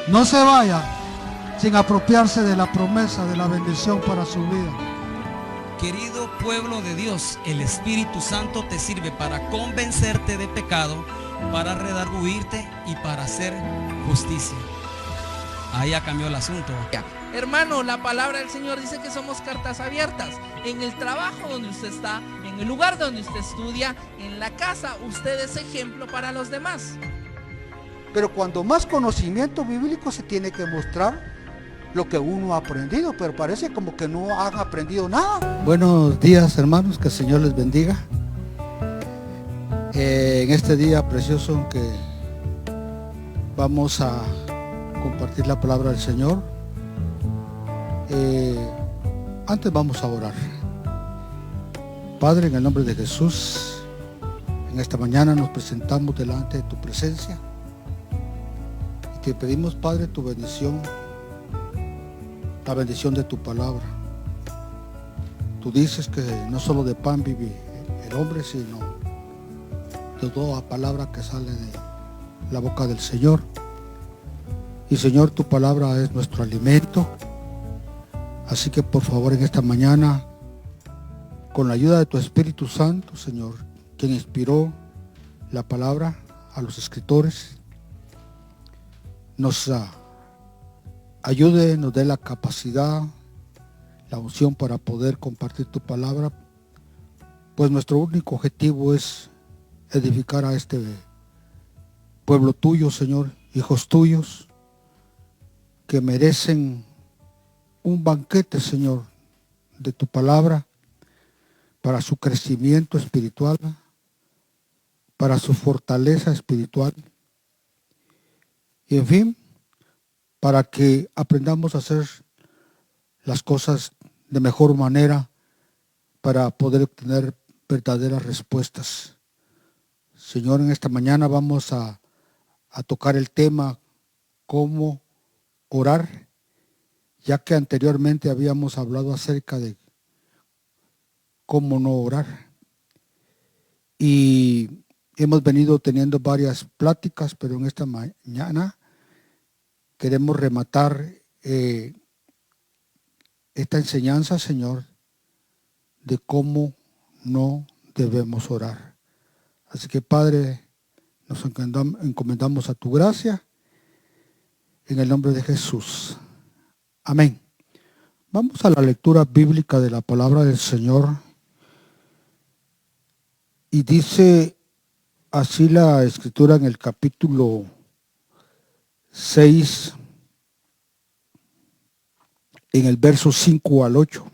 No se vaya sin apropiarse de la promesa de la bendición para su vida. Querido pueblo de Dios, el Espíritu Santo te sirve para convencerte de pecado, para redarguirte y para hacer justicia. Ahí ya cambió el asunto. Hermano, la palabra del Señor dice que somos cartas abiertas. En el trabajo donde usted está, en el lugar donde usted estudia, en la casa, usted es ejemplo para los demás. Pero cuando más conocimiento bíblico se tiene que mostrar lo que uno ha aprendido, pero parece como que no han aprendido nada. Buenos días, hermanos, que el Señor les bendiga. En este día precioso en que vamos a compartir la palabra del Señor, antes vamos a orar. Padre, en el nombre de Jesús, en esta mañana nos presentamos delante de tu presencia y te pedimos, Padre, tu bendición, la bendición de tu palabra. Tú dices que no solo de pan vive el hombre, sino de toda palabra que sale de la boca del Señor. Y Señor, tu palabra es nuestro alimento. Así que por favor en esta mañana, con la ayuda de tu Espíritu Santo, Señor, quien inspiró la palabra a los escritores, nos ayude, nos dé la capacidad, la unción para poder compartir tu palabra, pues nuestro único objetivo es edificar a este pueblo tuyo, Señor, hijos tuyos, que merecen un banquete, Señor, de tu palabra, para su crecimiento espiritual, para su fortaleza espiritual, y en fin, para que aprendamos a hacer las cosas de mejor manera, para poder obtener verdaderas respuestas. Señor, en esta mañana vamos a tocar el tema cómo orar, ya que anteriormente habíamos hablado acerca de cómo no orar. Y hemos venido teniendo varias pláticas, pero en esta mañana queremos rematar esta enseñanza, Señor, de cómo no debemos orar. Así que, Padre, nos encomendamos a tu gracia, en el nombre de Jesús. Amén. Vamos a la lectura bíblica de la palabra del Señor. Y dice así la Escritura en el capítulo 6, en el verso 5 al 8.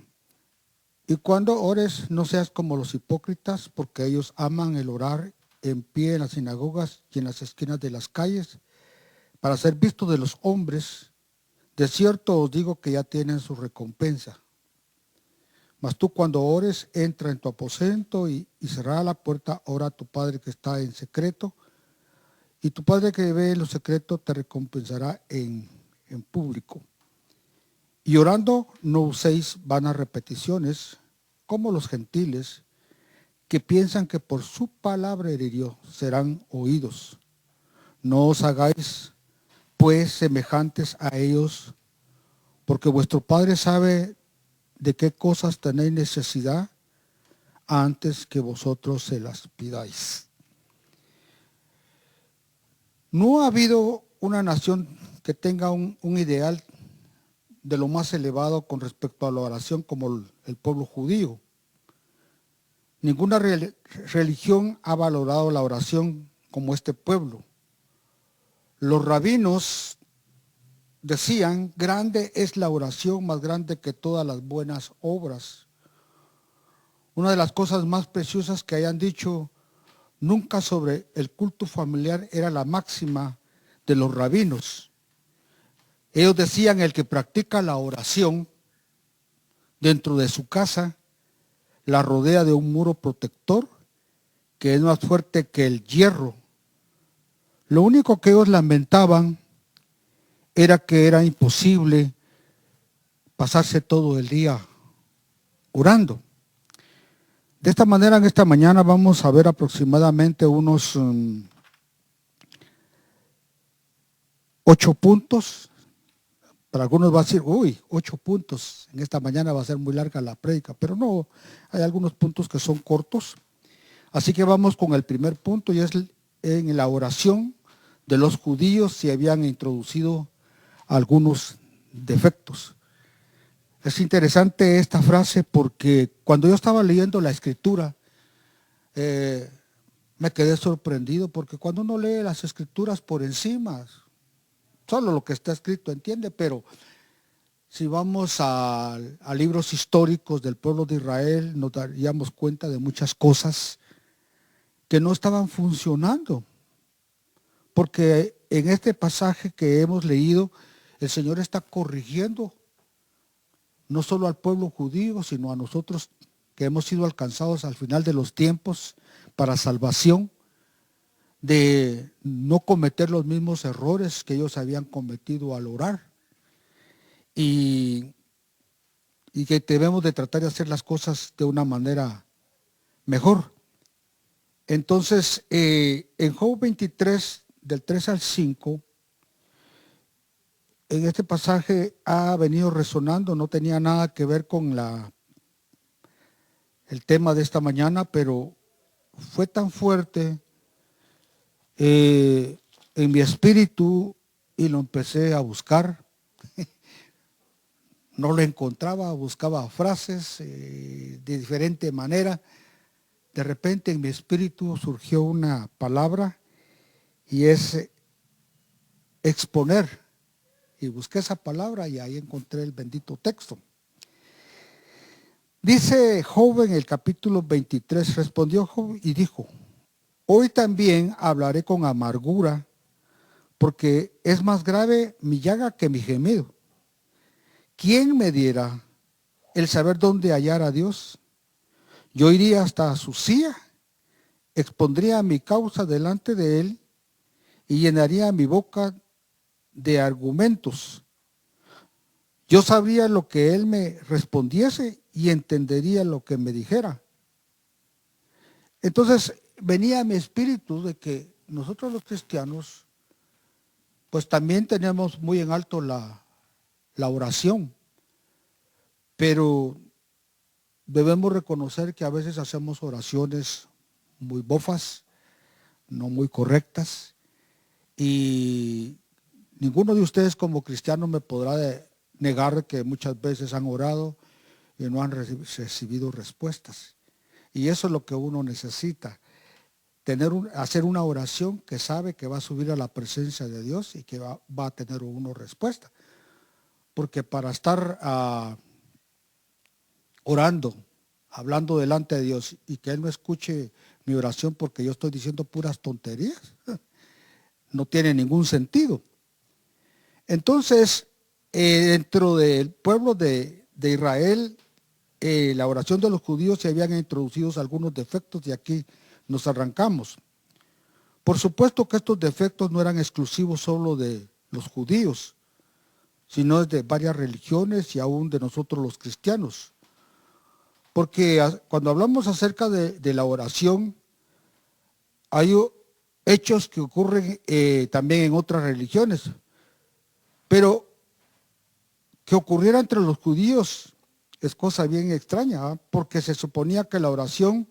Y cuando ores, no seas como los hipócritas, porque ellos aman el orar en pie en las sinagogas y en las esquinas de las calles, para ser vistos de los hombres. De cierto os digo que ya tienen su recompensa. Mas tú cuando ores, entra en tu aposento y cerrada la puerta, ora a tu Padre que está en secreto, y tu Padre que ve en lo secreto te recompensará en público. Y orando no uséis vanas repeticiones, como los gentiles, que piensan que por su palabra serán oídos. No os hagáis pues semejantes a ellos, porque vuestro Padre sabe de qué cosas tenéis necesidad antes que vosotros se las pidáis. No ha habido una nación que tenga un ideal de lo más elevado con respecto a la oración como el pueblo judío. Ninguna religión ha valorado la oración como este pueblo. Los rabinos decían, grande es la oración, más grande que todas las buenas obras. Una de las cosas más preciosas que hayan dicho nunca sobre el culto familiar era la máxima de los rabinos. Ellos decían, el que practica la oración dentro de su casa, la rodea de un muro protector que es más fuerte que el hierro. Lo único que ellos lamentaban era que era imposible pasarse todo el día orando. De esta manera, en esta mañana vamos a ver aproximadamente unos 8 puntos. Para algunos va a decir, uy, 8 puntos, en esta mañana va a ser muy larga la prédica, pero no, hay algunos puntos que son cortos. Así que vamos con el primer punto, y es en la oración de los judíos si habían introducido algunos defectos. Es interesante esta frase porque cuando yo estaba leyendo la escritura, me quedé sorprendido, porque cuando uno lee las escrituras por encima, solo lo que está escrito entiende, pero si vamos a libros históricos del pueblo de Israel, nos daríamos cuenta de muchas cosas que no estaban funcionando. Porque en este pasaje que hemos leído, el Señor está corrigiendo no solo al pueblo judío, sino a nosotros que hemos sido alcanzados al final de los tiempos para salvación, de no cometer los mismos errores que ellos habían cometido al orar. Y que debemos de tratar de hacer las cosas de una manera mejor. Entonces, en Job 23, del 3 al 5, en este pasaje ha venido resonando, no tenía nada que ver con el tema de esta mañana, pero fue tan fuerte en mi espíritu y lo empecé a buscar. No lo encontraba, buscaba frases de diferente manera. De repente en mi espíritu surgió una palabra y es exponer. Y busqué esa palabra y ahí encontré el bendito texto. Dice Job en el capítulo 23, respondió Job y dijo, hoy también hablaré con amargura, porque es más grave mi llaga que mi gemido. ¿Quién me diera el saber dónde hallar a Dios? Yo iría hasta su silla, expondría mi causa delante de él y llenaría mi boca de argumentos. Yo sabría lo que él me respondiese y entendería lo que me dijera. Entonces venía a mi espíritu de que nosotros los cristianos pues también tenemos muy en alto la oración, pero debemos reconocer que a veces hacemos oraciones muy bofas, no muy correctas, y ninguno de ustedes como cristianos me podrá negar que muchas veces han orado y no han recibido respuestas. Y eso es lo que uno necesita, hacer una oración que sabe que va a subir a la presencia de Dios y que va a tener una respuesta. Porque para estar orando, hablando delante de Dios y que Él no escuche mi oración porque yo estoy diciendo puras tonterías, no tiene ningún sentido. Entonces, dentro del pueblo de Israel, la oración de los judíos se habían introducido algunos defectos y aquí nos arrancamos. Por supuesto que estos defectos no eran exclusivos solo de los judíos, sino de varias religiones y aún de nosotros los cristianos. Porque cuando hablamos acerca de la oración, hay hechos que ocurren también en otras religiones, pero que ocurriera entre los judíos es cosa bien extraña, porque se suponía que la oración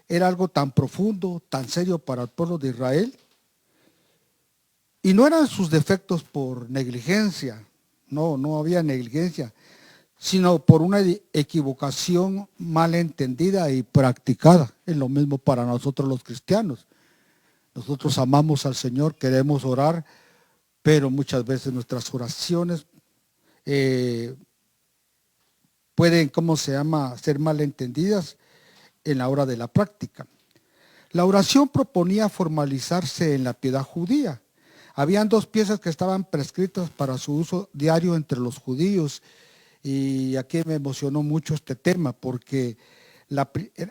era algo tan profundo, tan serio para el pueblo de Israel, y no eran sus defectos por negligencia, no había negligencia, sino por una equivocación mal entendida y practicada. Es lo mismo para nosotros los cristianos. Nosotros amamos al Señor, queremos orar, pero muchas veces nuestras oraciones pueden, ser malentendidas en la hora de la práctica. La oración proponía formalizarse en la piedad judía. Habían dos piezas que estaban prescritas para su uso diario entre los judíos, y aquí me emocionó mucho este tema porque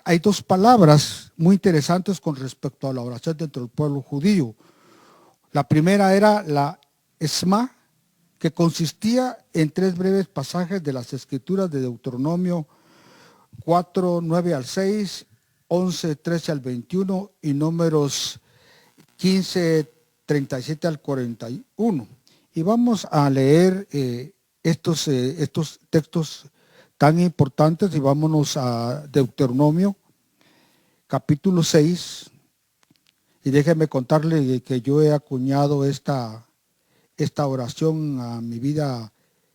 hay dos palabras muy interesantes con respecto a la oración dentro del pueblo judío. La primera era la esma, que consistía en 3 breves pasajes de las escrituras de Deuteronomio 4, 9 al 6, 11, 13 al 21 y Números 15, 37 al 41. Y vamos a leer estos textos tan importantes y vámonos a Deuteronomio, capítulo 6. Y déjeme contarle que yo he acuñado esta oración a mi vida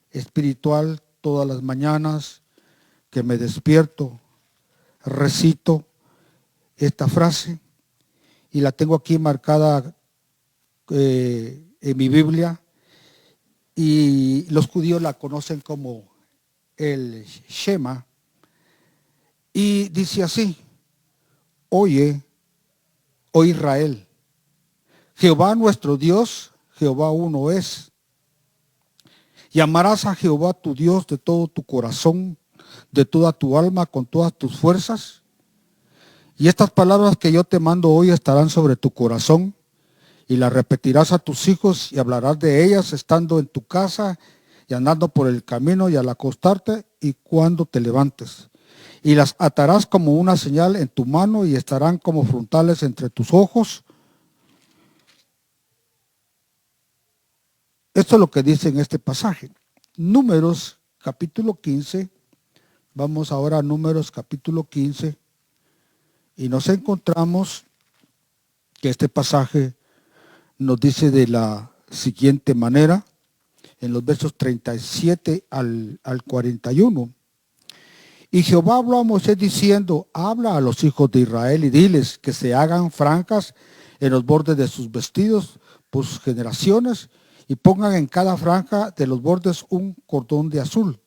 espiritual todas las mañanas que me despierto, recito esta frase y la tengo aquí marcada en mi Biblia, y los judíos la conocen como el Shema, y dice así: oye, oh Israel, Jehová nuestro Dios, Jehová uno es. Y amarás a Jehová tu Dios de todo tu corazón, de toda tu alma, con todas tus fuerzas. Y estas palabras que yo te mando hoy estarán sobre tu corazón, y las repetirás a tus hijos y hablarás de ellas estando en tu casa y andando por el camino y al acostarte y cuando te levantes. Y las atarás como una señal en tu mano y estarán como frontales entre tus ojos. Esto es lo que dice en este pasaje. Números capítulo 15. Vamos ahora a Números capítulo 15. Y nos encontramos que este pasaje nos dice de la siguiente manera, en los versos 37 al 41. Y Jehová habló a Moisés diciendo: habla a los hijos de Israel y diles que se hagan franjas en los bordes de sus vestidos por sus generaciones, y pongan en cada franja de los bordes un cordón de azul.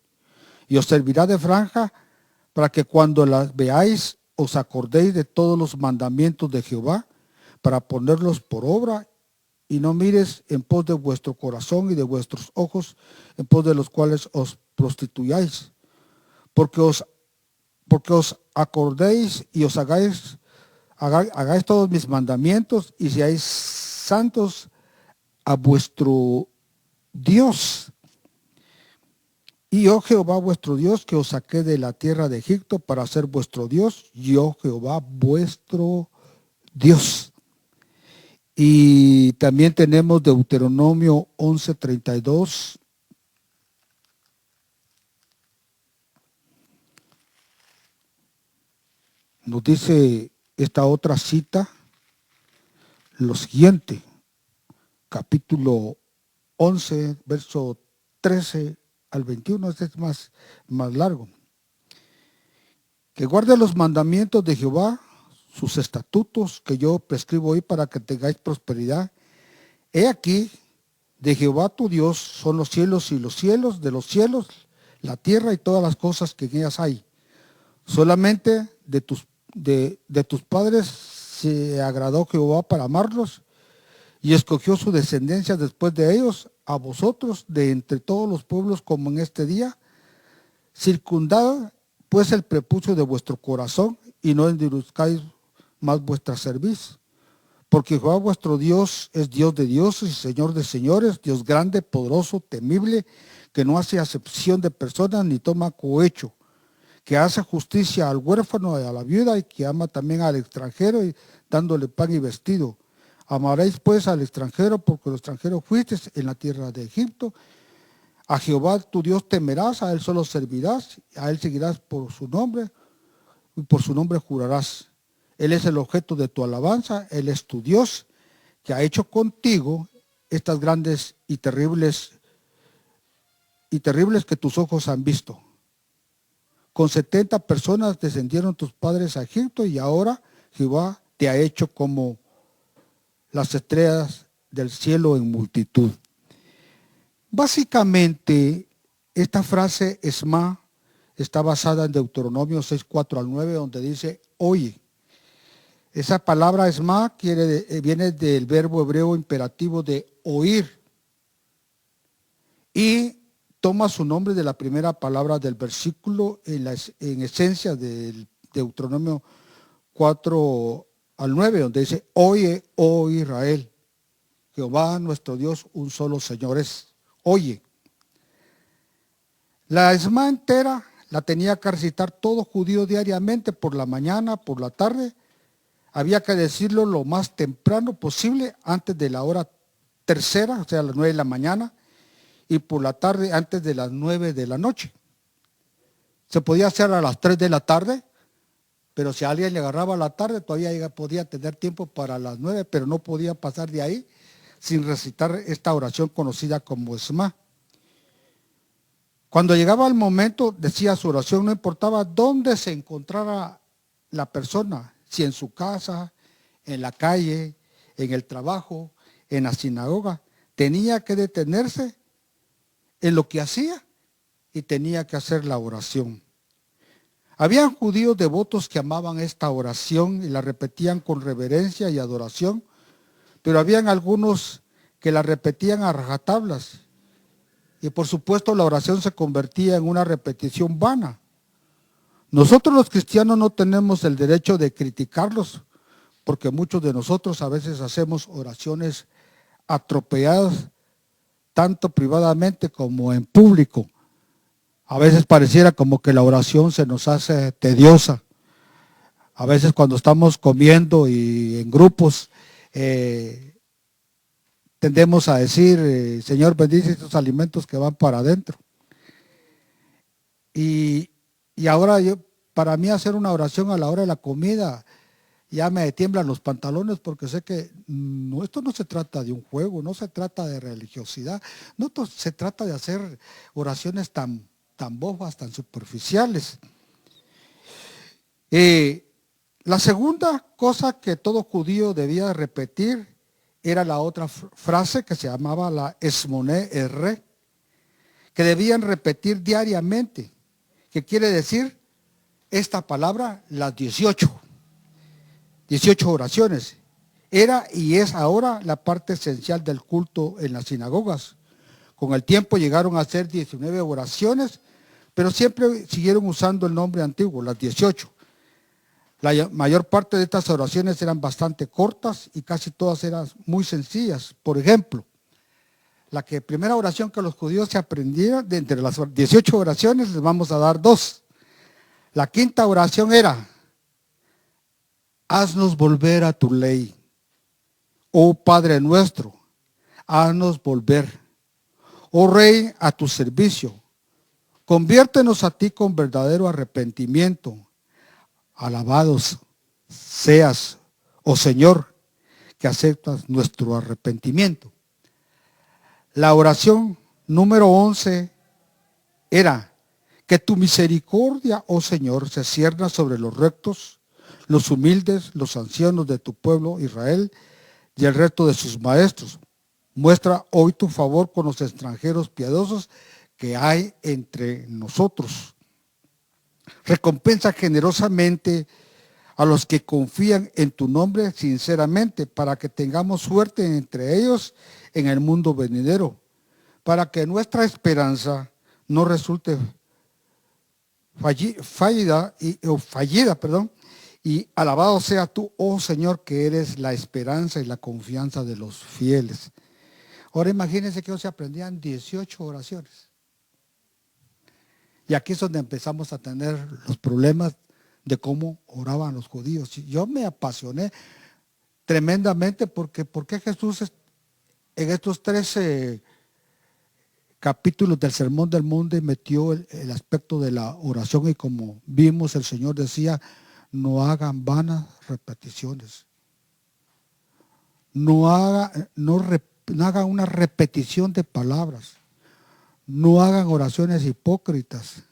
Y os servirá de franja para que cuando las veáis os acordéis de todos los mandamientos de Jehová, para ponerlos por obra, y no mires en pos de vuestro corazón y de vuestros ojos, en pos de los cuales os prostituyáis. Porque os acordéis y os hagáis todos mis mandamientos, y seáis santos a vuestro Dios. Y yo, Jehová vuestro Dios, que os saqué de la tierra de Egipto para ser vuestro Dios, yo, Jehová vuestro Dios. Y también tenemos Deuteronomio 11:32. Nos dice esta otra cita lo siguiente, capítulo 11, verso 13 al 21, este es más largo. Que guarde los mandamientos de Jehová, sus estatutos que yo prescribo hoy para que tengáis prosperidad. He aquí, de Jehová tu Dios son los cielos y los cielos de los cielos, la tierra y todas las cosas que en ellas hay. Solamente de tus padres se agradó Jehová para amarlos, y escogió su descendencia después de ellos, a vosotros de entre todos los pueblos como en este día. Circundad pues el prepucio de vuestro corazón, y no endurezcáis más vuestra cerviz. Porque Jehová vuestro Dios es Dios de dioses y Señor de señores, Dios grande, poderoso, temible, que no hace acepción de personas ni toma cohecho, que hace justicia al huérfano y a la viuda, y que ama también al extranjero, y dándole pan y vestido. Amaréis pues al extranjero, porque los extranjeros fuisteis en la tierra de Egipto. A Jehová tu Dios temerás, a él solo servirás, a él seguirás por su nombre, y por su nombre jurarás. Él es el objeto de tu alabanza, él es tu Dios, que ha hecho contigo estas grandes y terribles que tus ojos han visto. Con 70 personas descendieron tus padres a Egipto, y ahora Jehová te ha hecho como las estrellas del cielo en multitud. Básicamente, esta frase Esma está basada en Deuteronomio 6:4 al 9, donde dice: oye. Esa palabra Esma viene del verbo hebreo imperativo de oír, y toma su nombre de la primera palabra del versículo en esencia del Deuteronomio 4 al 9, donde dice: oye, oh Israel, Jehová nuestro Dios, un solo Señor es. Oye. La Esma entera la tenía que recitar todo judío diariamente, por la mañana, por la tarde. Había que decirlo lo más temprano posible, antes de la hora tercera, o sea, a las 9 de la mañana, y por la tarde antes de las 9 de la noche. Se podía hacer a las 3 de la tarde, pero si a alguien le agarraba a la tarde, todavía podía tener tiempo para las 9, pero no podía pasar de ahí sin recitar esta oración conocida como Shema. Cuando llegaba el momento, decía su oración, no importaba dónde se encontrara la persona, si en su casa, en la calle, en el trabajo, en la sinagoga, tenía que detenerse en lo que hacía y tenía que hacer la oración. Habían judíos devotos que amaban esta oración y la repetían con reverencia y adoración, pero habían algunos que la repetían a rajatablas. Y por supuesto la oración se convertía en una repetición vana. Nosotros los cristianos no tenemos el derecho de criticarlos, porque muchos de nosotros a veces hacemos oraciones atropelladas, tanto privadamente como en público. A veces pareciera como que la oración se nos hace tediosa. A veces cuando estamos comiendo y en grupos, tendemos a decir, Señor, bendice estos alimentos que van para adentro. Y ahora para mí hacer una oración a la hora de la comida, ya me tiemblan los pantalones porque sé que esto no se trata de un juego, no se trata de religiosidad, no se trata de hacer oraciones tan bobas, tan superficiales. La segunda cosa que todo judío debía repetir era la otra frase que se llamaba la Esmoné Erre, que debían repetir diariamente, que quiere decir esta palabra, las 18 oraciones. Era y es ahora la parte esencial del culto en las sinagogas. Con el tiempo llegaron a ser 19 oraciones, pero siempre siguieron usando el nombre antiguo, las 18. La mayor parte de estas oraciones eran bastante cortas y casi todas eran muy sencillas. Por ejemplo, la primera oración que los judíos se aprendieron, de entre las 18 oraciones les vamos a dar 2. La quinta oración era, haznos volver a tu ley. Oh Padre nuestro, haznos volver. Oh Rey, a tu servicio. Conviértenos a ti con verdadero arrepentimiento. Alabados seas, oh Señor, que aceptas nuestro arrepentimiento. La oración número 11 era, que tu misericordia, oh Señor, se cierna sobre los rectos, los humildes, los ancianos de tu pueblo Israel y el resto de sus maestros. Muestra hoy tu favor con los extranjeros piadosos que hay entre nosotros. Recompensa generosamente a los que confían en tu nombre sinceramente, para que tengamos suerte entre ellos en el mundo venidero, para que nuestra esperanza no resulte fallida, y alabado sea tú, oh Señor, que eres la esperanza y la confianza de los fieles. Ahora imagínense que ellos se aprendían 18 oraciones. Y aquí es donde empezamos a tener los problemas de cómo oraban los judíos. Yo me apasioné tremendamente porque Jesús en estos 13 capítulos del Sermón del Monte metió el aspecto de la oración, y como vimos el Señor decía, no hagan vanas repeticiones. No hagan una repetición de palabras. No hagan oraciones hipócritas.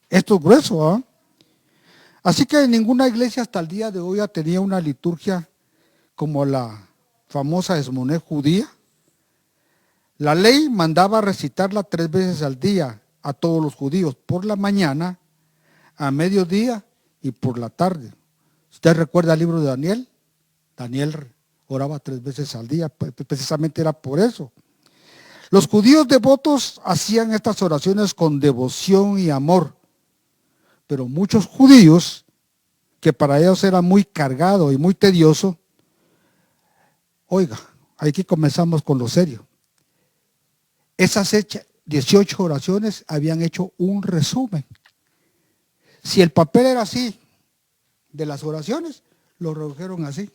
Esto es grueso, ¿eh? Así que ninguna iglesia hasta el día de hoy tenía una liturgia como la famosa Esmoné judía. La ley mandaba recitarla 3 veces al día a todos los judíos, por la mañana, a mediodía y por la tarde. ¿Usted recuerda el libro de Daniel? Daniel oraba 3 veces al día, precisamente era por eso. Los judíos devotos hacían estas oraciones con devoción y amor, pero muchos judíos, que para ellos era muy cargado y muy tedioso, oiga, aquí comenzamos con lo serio. Esas 18 oraciones habían hecho un resumen. Si el papel era así, de las oraciones, lo redujeron así,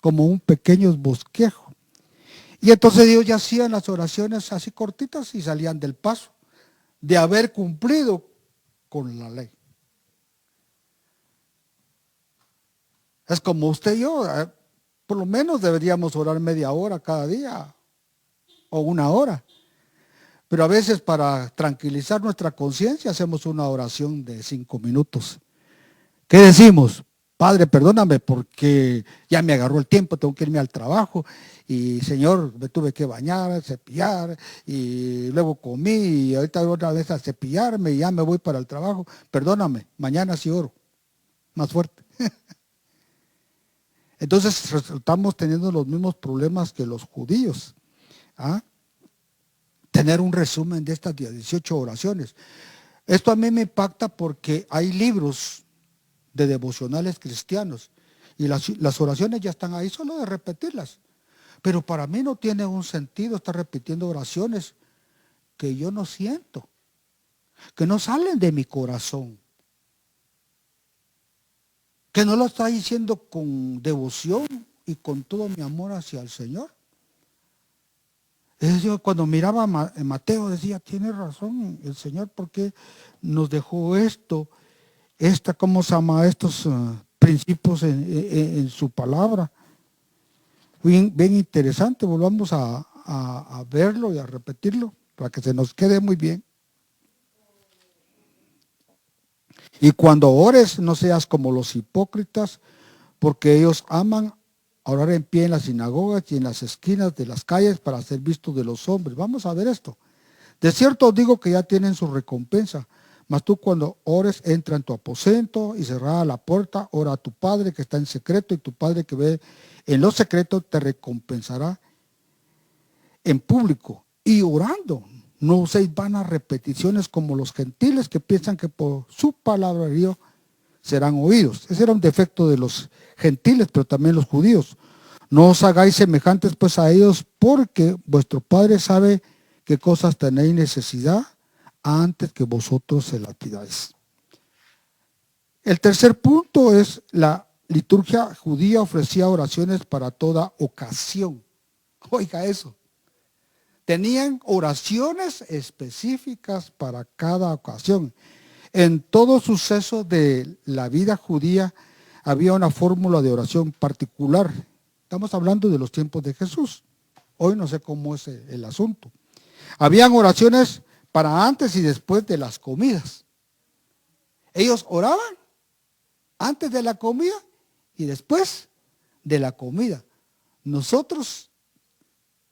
como un pequeño bosquejo. Y entonces ellos ya hacían las oraciones así cortitas y salían del paso de haber cumplido con la ley. Es como usted y yo, por lo menos deberíamos orar media hora cada día o una hora. Pero a veces para tranquilizar nuestra conciencia hacemos una oración de 5 minutos. ¿Qué decimos? Padre, perdóname porque ya me agarró el tiempo, tengo que irme al trabajo y Señor, me tuve que bañar, cepillar y luego comí y ahorita otra vez a cepillarme y ya me voy para el trabajo. Perdóname, mañana sí oro, más fuerte. Entonces resultamos teniendo los mismos problemas que los judíos. ¿Ah? Tener un resumen de estas 18 oraciones. Esto a mí me impacta porque hay libros de devocionales cristianos y las oraciones ya están ahí solo de repetirlas. Pero para mí no tiene un sentido estar repitiendo oraciones que yo no siento, que no salen de mi corazón, que no lo está diciendo con devoción y con todo mi amor hacia el Señor. Yo cuando miraba a Mateo decía, tiene razón el Señor, porque nos dejó ¿cómo se llama? Estos principios en su palabra. Bien interesante, volvamos a verlo y a repetirlo para que se nos quede muy bien. Y cuando ores, no seas como los hipócritas, porque ellos aman orar en pie en las sinagogas y en las esquinas de las calles para ser vistos de los hombres. Vamos a ver esto. De cierto os digo que ya tienen su recompensa. Mas tú cuando ores, entra en tu aposento y cerrada la puerta, ora a tu Padre que está en secreto, y tu Padre que ve en lo secreto te recompensará en público. Y orando, no uséis vanas repeticiones como los gentiles que piensan que por su palabrerío serán oídos. Ese era un defecto de los gentiles, pero también los judíos. No os hagáis semejantes pues a ellos, porque vuestro Padre sabe qué cosas tenéis necesidad antes que vosotros se la pidáis. El tercer punto es la liturgia judía ofrecía oraciones para toda ocasión. Oiga eso. Tenían oraciones específicas para cada ocasión. En todo suceso de la vida judía había una fórmula de oración particular. Estamos hablando de los tiempos de Jesús. Hoy no sé cómo es el asunto. Habían oraciones para antes y después de las comidas. Ellos oraban antes de la comida y después de la comida. Nosotros,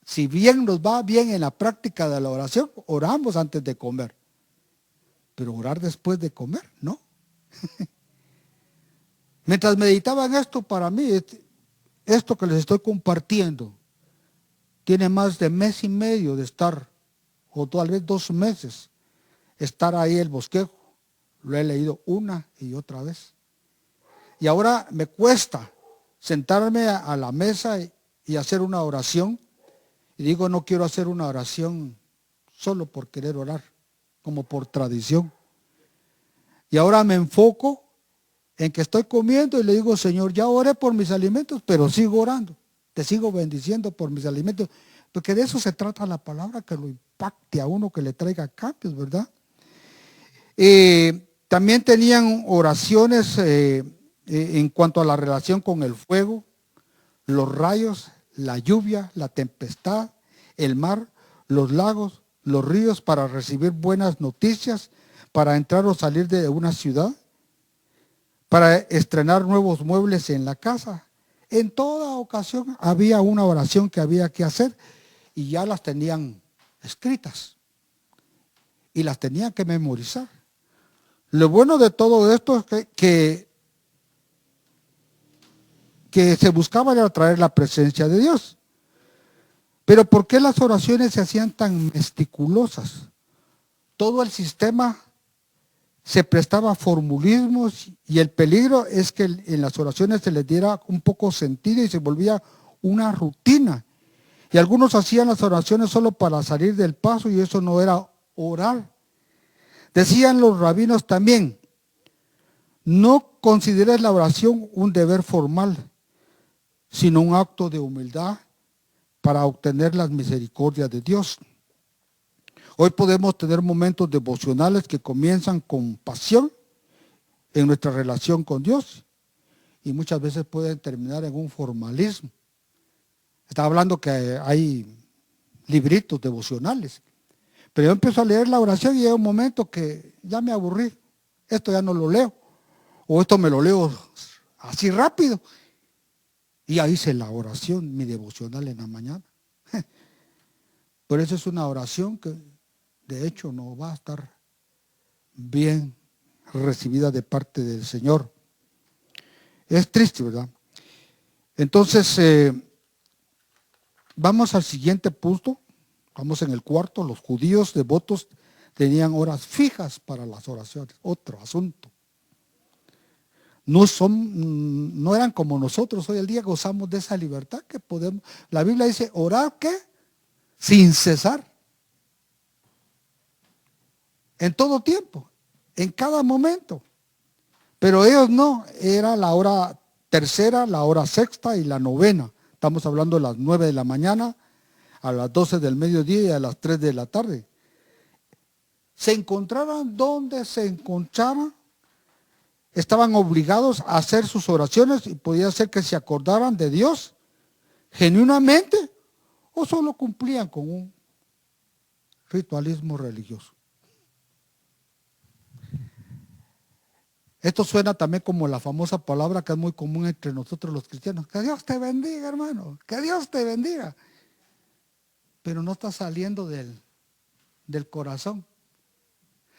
si bien nos va bien en la práctica de la oración, oramos antes de comer. Pero orar después de comer, no. Mientras meditaba en esto, para mí, esto que les estoy compartiendo, tiene más de mes y medio de estar, o tal vez 2 meses, estar ahí el bosquejo. Lo he leído una y otra vez. Y ahora me cuesta sentarme a la mesa y hacer una oración. Y digo, no quiero hacer una oración solo por querer orar, como por tradición. Y ahora me enfoco en que estoy comiendo y le digo, Señor, ya oré por mis alimentos, pero sigo orando. Te sigo bendiciendo por mis alimentos. Porque de eso se trata la palabra, que lo impacte a uno, que le traiga cambios, ¿verdad? También tenían oraciones en cuanto a la relación con el fuego, los rayos, la lluvia, la tempestad, el mar, los lagos, los ríos, para recibir buenas noticias, para entrar o salir de una ciudad, para estrenar nuevos muebles en la casa. En toda ocasión había una oración que había que hacer y ya las tenían escritas y las tenían que memorizar. Lo bueno de todo esto es que se buscaba atraer la presencia de Dios. Pero ¿por qué las oraciones se hacían tan meticulosas? Todo el sistema se prestaba a formulismos y el peligro es que en las oraciones se les diera un poco sentido y se volvía una rutina. Y algunos hacían las oraciones solo para salir del paso y eso no era orar. Decían los rabinos también, no consideres la oración un deber formal, sino un acto de humildad para obtener las misericordias de Dios. Hoy podemos tener momentos devocionales que comienzan con pasión en nuestra relación con Dios y muchas veces pueden terminar en un formalismo. Estaba hablando que hay libritos devocionales, pero yo empiezo a leer la oración y llega un momento que ya me aburrí. Esto ya no lo leo, o esto me lo leo así rápido. Y ahí hice la oración, mi devocional en la mañana. Por eso es una oración que de hecho no va a estar bien recibida de parte del Señor. Es triste, ¿verdad? Entonces, vamos al siguiente punto. Vamos en el cuarto. Los judíos devotos tenían horas fijas para las oraciones. Otro asunto. No eran como nosotros. Hoy en día gozamos de esa libertad que podemos. La Biblia dice, orar, ¿qué? Sin cesar. En todo tiempo. En cada momento. Pero ellos no. Era la hora tercera, la hora sexta y la novena. Estamos hablando de las 9 de la mañana, a las 12 del mediodía y a las 3 de la tarde. Se encontraran donde se encontraran, estaban obligados a hacer sus oraciones y podía ser que se acordaran de Dios genuinamente o solo cumplían con un ritualismo religioso. Esto suena también como la famosa palabra que es muy común entre nosotros los cristianos. Que Dios te bendiga, hermano. Que Dios te bendiga. Pero no está saliendo del corazón.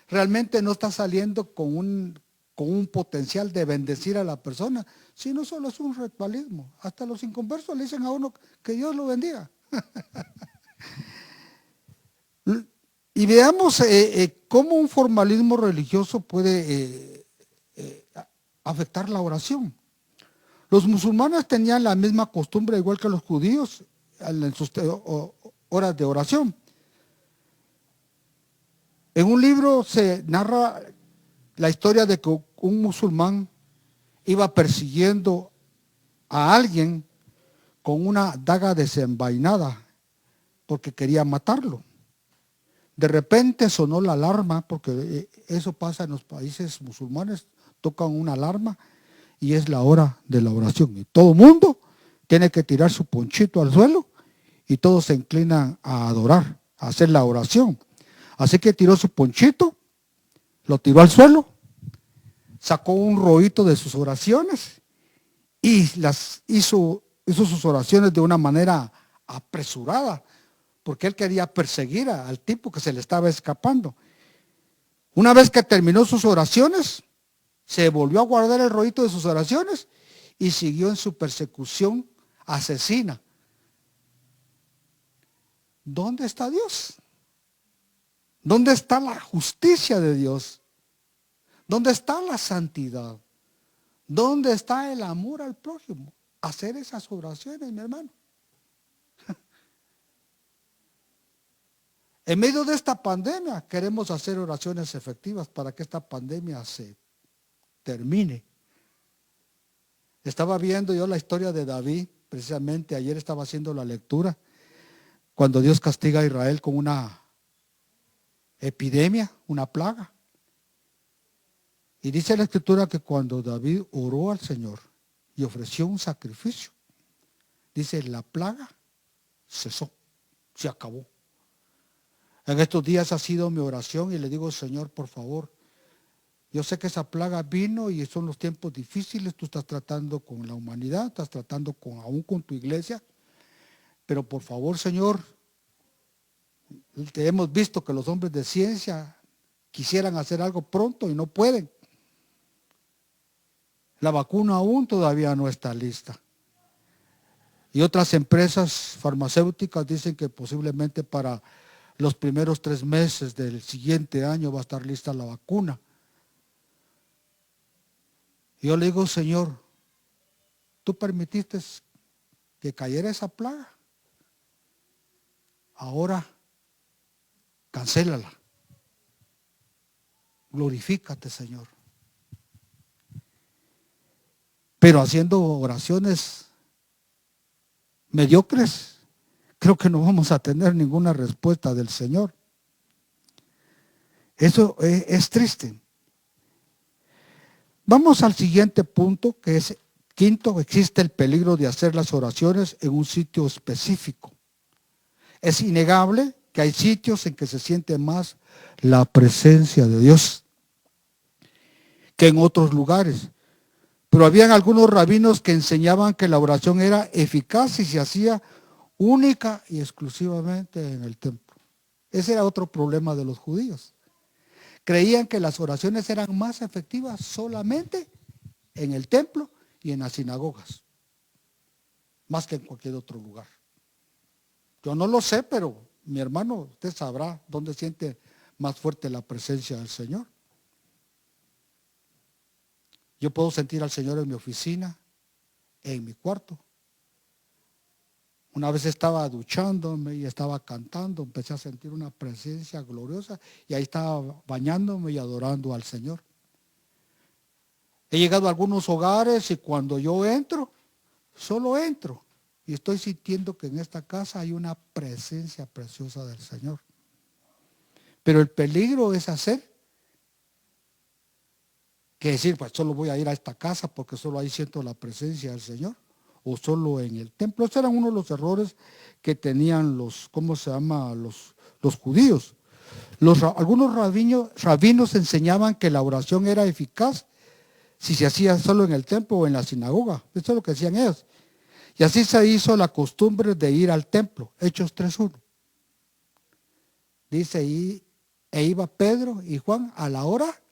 Realmente no está saliendo con un potencial de bendecir a la persona, sino solo es un ritualismo. Hasta los inconversos le dicen a uno que Dios lo bendiga. Y veamos cómo un formalismo religioso puede afectar la oración. Los musulmanes tenían la misma costumbre, igual que los judíos, en sus horas de oración. En un libro se narra la historia de que un musulmán iba persiguiendo a alguien con una daga desenvainada porque quería matarlo. De repente sonó la alarma, porque eso pasa en los países musulmanes, tocan una alarma y es la hora de la oración. Y todo el mundo tiene que tirar su ponchito al suelo y todos se inclinan a adorar, a hacer la oración. Así que tiró su ponchito, lo tiró al suelo, sacó un rollito de sus oraciones y hizo sus oraciones de una manera apresurada, porque él quería perseguir al tipo que se le estaba escapando. Una vez que terminó sus oraciones, se volvió a guardar el rollito de sus oraciones y siguió en su persecución asesina. ¿Dónde está Dios? ¿Dónde está la justicia de Dios? ¿Dónde está la santidad? ¿Dónde está el amor al prójimo? Hacer esas oraciones, mi hermano. En medio de esta pandemia queremos hacer oraciones efectivas para que esta pandemia se termine. Estaba viendo yo la historia de David, precisamente ayer estaba haciendo la lectura, cuando Dios castiga a Israel con una epidemia, una plaga. Y dice la escritura que cuando David oró al Señor y ofreció un sacrificio, dice, la plaga cesó, se acabó. En estos días ha sido mi oración y le digo, Señor, por favor, yo sé que esa plaga vino y son los tiempos difíciles, tú estás tratando con la humanidad, estás tratando aún con tu iglesia, pero por favor, Señor, hemos visto que los hombres de ciencia quisieran hacer algo pronto y no pueden. La vacuna aún todavía no está lista. Y otras empresas farmacéuticas dicen que posiblemente para los primeros 3 meses del siguiente año va a estar lista la vacuna. Y yo le digo, Señor, tú permitiste que cayera esa plaga. Ahora, cancélala. Glorifícate, Señor. Pero haciendo oraciones mediocres, creo que no vamos a tener ninguna respuesta del Señor. Eso es triste. Vamos al siguiente punto, que es quinto: existe el peligro de hacer las oraciones en un sitio específico. Es innegable que hay sitios en que se siente más la presencia de Dios que en otros lugares. Pero habían algunos rabinos que enseñaban que la oración era eficaz y se hacía única y exclusivamente en el templo. Ese era otro problema de los judíos. Creían que las oraciones eran más efectivas solamente en el templo y en las sinagogas, más que en cualquier otro lugar. Yo no lo sé, pero mi hermano, usted sabrá dónde siente más fuerte la presencia del Señor. Yo puedo sentir al Señor en mi oficina, en mi cuarto. Una vez estaba duchándome y estaba cantando, empecé a sentir una presencia gloriosa y ahí estaba bañándome y adorando al Señor. He llegado a algunos hogares y cuando yo entro, solo entro y estoy sintiendo que en esta casa hay una presencia preciosa del Señor. Pero el peligro es hacer que decir, pues solo voy a ir a esta casa porque solo ahí siento la presencia del Señor, o solo en el templo. Esos eran uno de los errores que tenían los judíos. Algunos rabinos enseñaban que la oración era eficaz si se hacía solo en el templo o en la sinagoga. Eso es lo que decían ellos. Y así se hizo la costumbre de ir al templo. Hechos 3:1. Dice ahí, e iba Pedro y Juan a la hora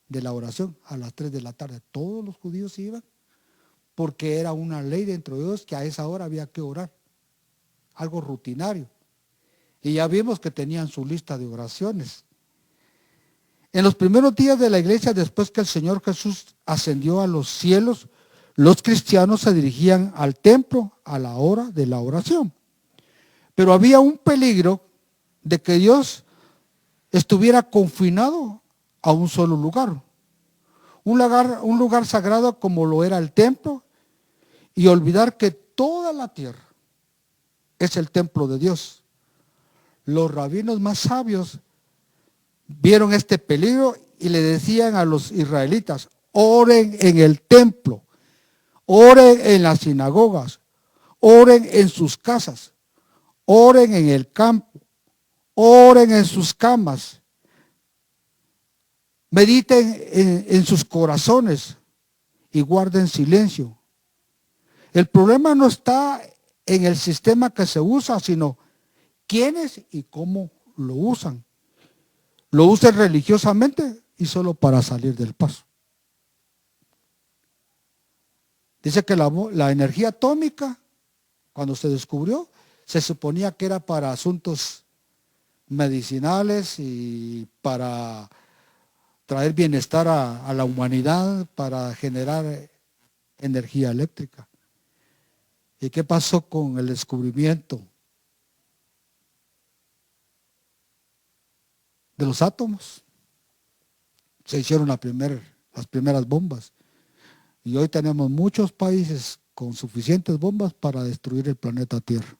de la oración, a las 3 de la tarde. Todos los judíos iban porque era una ley dentro de Dios que a esa hora había que orar. Algo rutinario. Y ya vimos que tenían su lista de oraciones. En los primeros días de la iglesia, después que el Señor Jesús ascendió a los cielos, los cristianos se dirigían al templo a la hora de la oración. Pero había un peligro de que Dios estuviera confinado a un solo lugar. Un lugar sagrado como lo era el templo, y olvidar que toda la tierra es el templo de Dios. Los rabinos más sabios vieron este peligro y le decían a los israelitas: oren en el templo, oren en las sinagogas, oren en sus casas, oren en el campo, oren en sus camas, mediten en sus corazones y guarden silencio. El problema no está en el sistema que se usa, sino quiénes y cómo lo usan. Lo usan religiosamente y solo para salir del paso. Dice que la energía atómica, cuando se descubrió, se suponía que era para asuntos medicinales y para traer bienestar a la humanidad, para generar energía eléctrica. ¿Y qué pasó con el descubrimiento de los átomos? Se hicieron las primeras bombas. Y hoy tenemos muchos países con suficientes bombas para destruir el planeta Tierra.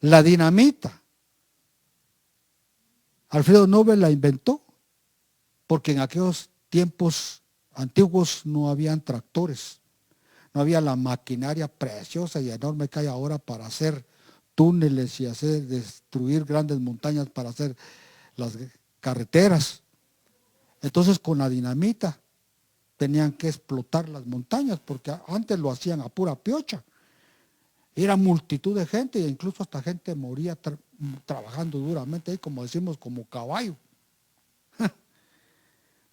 La dinamita, Alfredo Nobel la inventó porque en aquellos tiempos antiguos no habían tractores. No había la maquinaria preciosa y enorme que hay ahora para hacer túneles y destruir grandes montañas para hacer las carreteras. Entonces con la dinamita tenían que explotar las montañas porque antes lo hacían a pura piocha. Era multitud de gente e incluso hasta gente moría trabajando duramente ahí, como decimos, como caballo.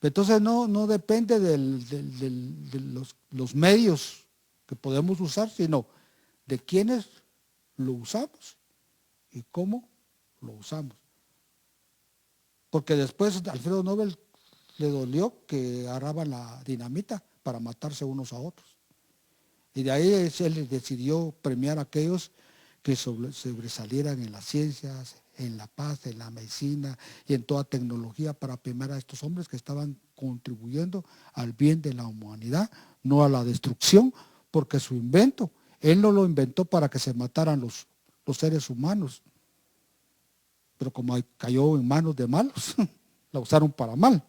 Entonces no depende de los medios que podemos usar, sino de quiénes lo usamos y cómo lo usamos. Porque después Alfredo Nobel le dolió que agarraban la dinamita para matarse unos a otros. Y de ahí él decidió premiar a aquellos que sobresalieran en las ciencias, en la paz, en la medicina y en toda tecnología, para premiar a estos hombres que estaban contribuyendo al bien de la humanidad, no a la destrucción, porque su invento, él no lo inventó para que se mataran los seres humanos. Pero como cayó en manos de malos, la usaron para mal.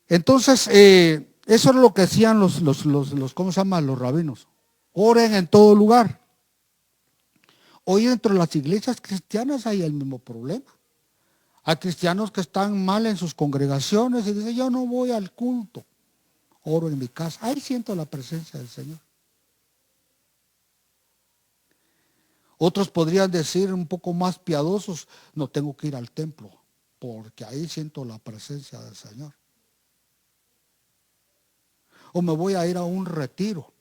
Entonces, eso es lo que decían los ¿cómo se llama? Los rabinos. Oren en todo lugar. Hoy dentro de las iglesias cristianas hay el mismo problema. Hay cristianos que están mal en sus congregaciones y dicen, yo no voy al culto, oro en mi casa. Ahí siento la presencia del Señor. Otros podrían decir un poco más piadosos, no tengo que ir al templo, porque ahí siento la presencia del Señor. O me voy a ir a un retiro.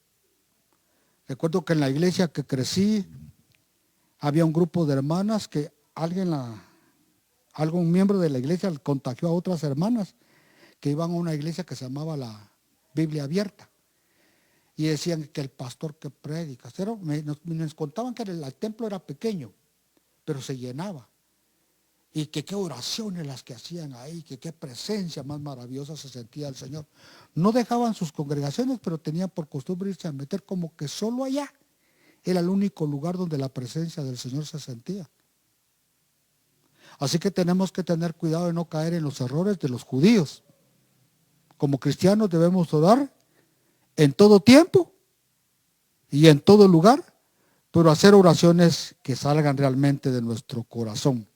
Recuerdo que en la iglesia que crecí, había un grupo de hermanas que algún miembro de la iglesia contagió a otras hermanas que iban a una iglesia que se llamaba la Biblia Abierta. Y decían que el pastor que predica. Nos contaban que el templo era pequeño, pero se llenaba. Y que qué oraciones las que hacían ahí, que qué presencia más maravillosa se sentía el Señor. No dejaban sus congregaciones, pero tenían por costumbre irse a meter como que solo allá. Era el único lugar donde la presencia del Señor se sentía. Así que tenemos que tener cuidado de no caer en los errores de los judíos. Como cristianos debemos orar en todo tiempo y en todo lugar, pero hacer oraciones que salgan realmente de nuestro corazón.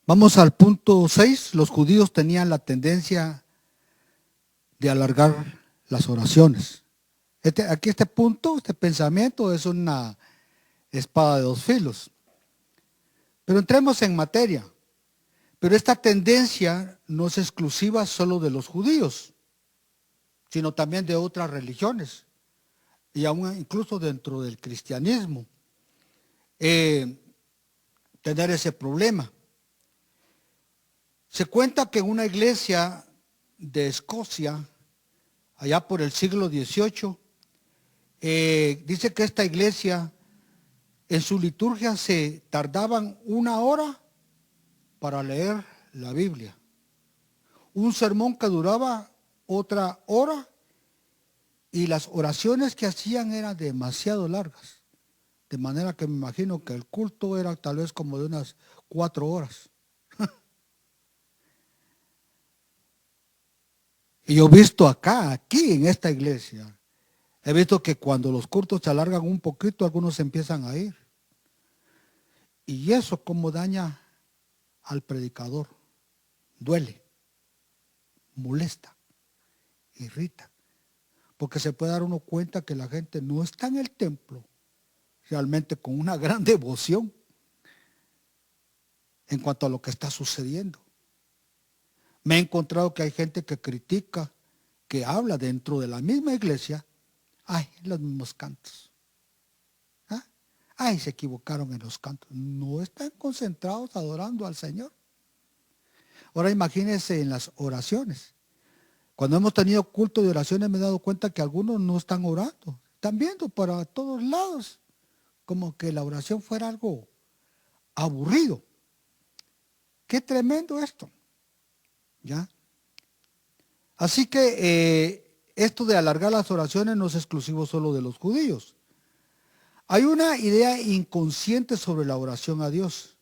Vamos al punto 6. Los judíos tenían la tendencia de alargar las oraciones. Este punto, este pensamiento es una espada de dos filos. Pero entremos en materia. Pero esta tendencia no es exclusiva solo de los judíos, sino también de otras religiones, y aún incluso dentro del cristianismo, tener ese problema. Se cuenta que una iglesia de Escocia, allá por el siglo XVIII, dice que esta iglesia en su liturgia se tardaban 1 hora para leer la Biblia. Un sermón que duraba otra hora y las oraciones que hacían eran demasiado largas. De manera que me imagino que el culto era tal vez como de unas 4 horas. Y yo he visto aquí en esta iglesia, he visto que cuando los cultos se alargan un poquito, algunos empiezan a ir. Y eso como daña al predicador. Duele, molesta, irrita. Porque se puede dar uno cuenta que la gente no está en el templo realmente con una gran devoción en cuanto a lo que está sucediendo. Me he encontrado que hay gente que critica, que habla dentro de la misma iglesia, los mismos cantos. Se equivocaron en los cantos. No están concentrados adorando al Señor. Ahora imagínense en las oraciones. Cuando hemos tenido culto de oraciones me he dado cuenta que algunos no están orando. Están viendo para todos lados. Como que la oración fuera algo aburrido. Qué tremendo esto. ¿Ya? Así que esto de alargar las oraciones no es exclusivo solo de los judíos. Hay una idea inconsciente sobre la oración a Dios.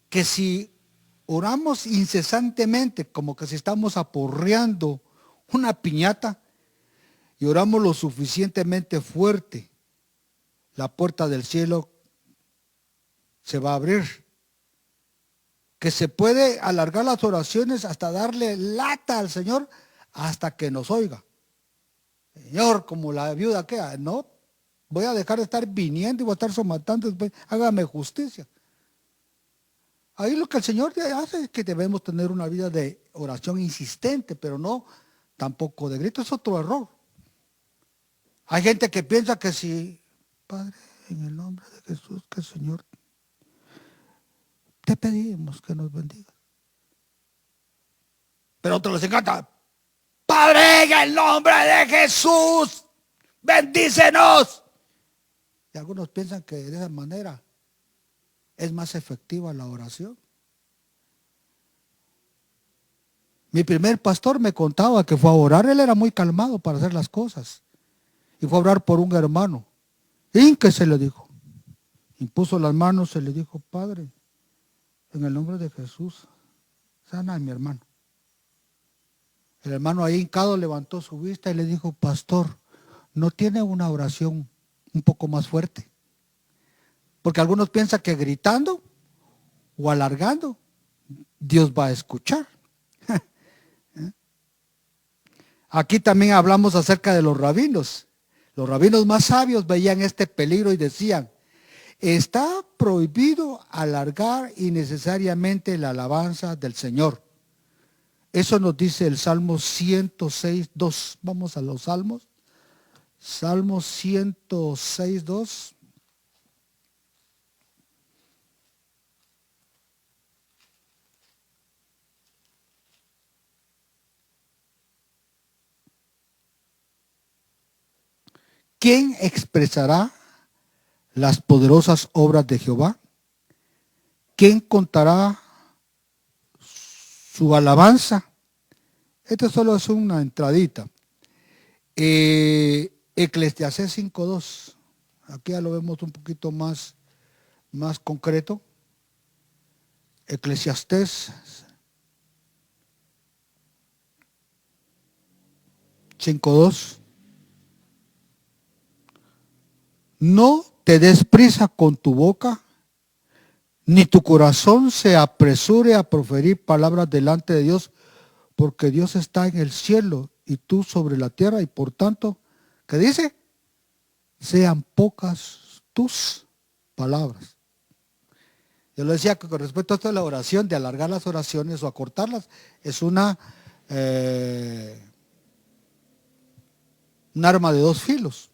Que si oramos incesantemente, como que si estamos aporreando una piñata, y oramos lo suficientemente fuerte, la puerta del cielo se va a abrir. Que se puede alargar las oraciones hasta darle lata al Señor hasta que nos oiga. Señor, como la viuda que no, voy a dejar de estar viniendo y voy a estar somatando, después, hágame justicia. Ahí lo que el Señor hace es que debemos tener una vida de oración insistente, pero no tampoco de grito. Es otro error. Hay gente que piensa que si, Padre, en el nombre de Jesús, que el Señor, te pedimos que nos bendiga. Pero a otros les encanta, Padre, en el nombre de Jesús, bendícenos. Y algunos piensan que de esa manera es más efectiva la oración. Mi primer pastor me contaba que fue a orar, él era muy calmado para hacer las cosas. Y fue a orar por un hermano. ¿Y qué se le dijo? Impuso las manos y le dijo, Padre, en el nombre de Jesús, sana a mi hermano. El hermano ahí hincado levantó su vista y le dijo, pastor, ¿no tiene una oración un poco más fuerte? Porque algunos piensan que gritando o alargando, Dios va a escuchar. Aquí también hablamos acerca de los rabinos. Los rabinos más sabios veían este peligro y decían, está prohibido alargar innecesariamente la alabanza del Señor. Eso nos dice el Salmo 106:2. Vamos a los Salmos. Salmo 106:2. ¿Quién expresará las poderosas obras de Jehová? ¿Quién contará su alabanza? Esto solo es una entradita. Eclesiastés 5:2. Aquí ya lo vemos un poquito más concreto. Eclesiastés 5:2. No te des prisa con tu boca, ni tu corazón se apresure a proferir palabras delante de Dios, porque Dios está en el cielo y tú sobre la tierra, y por tanto, ¿qué dice? Sean pocas tus palabras. Yo le decía que con respecto a esto de la oración, de alargar las oraciones o acortarlas, es un arma de dos filos.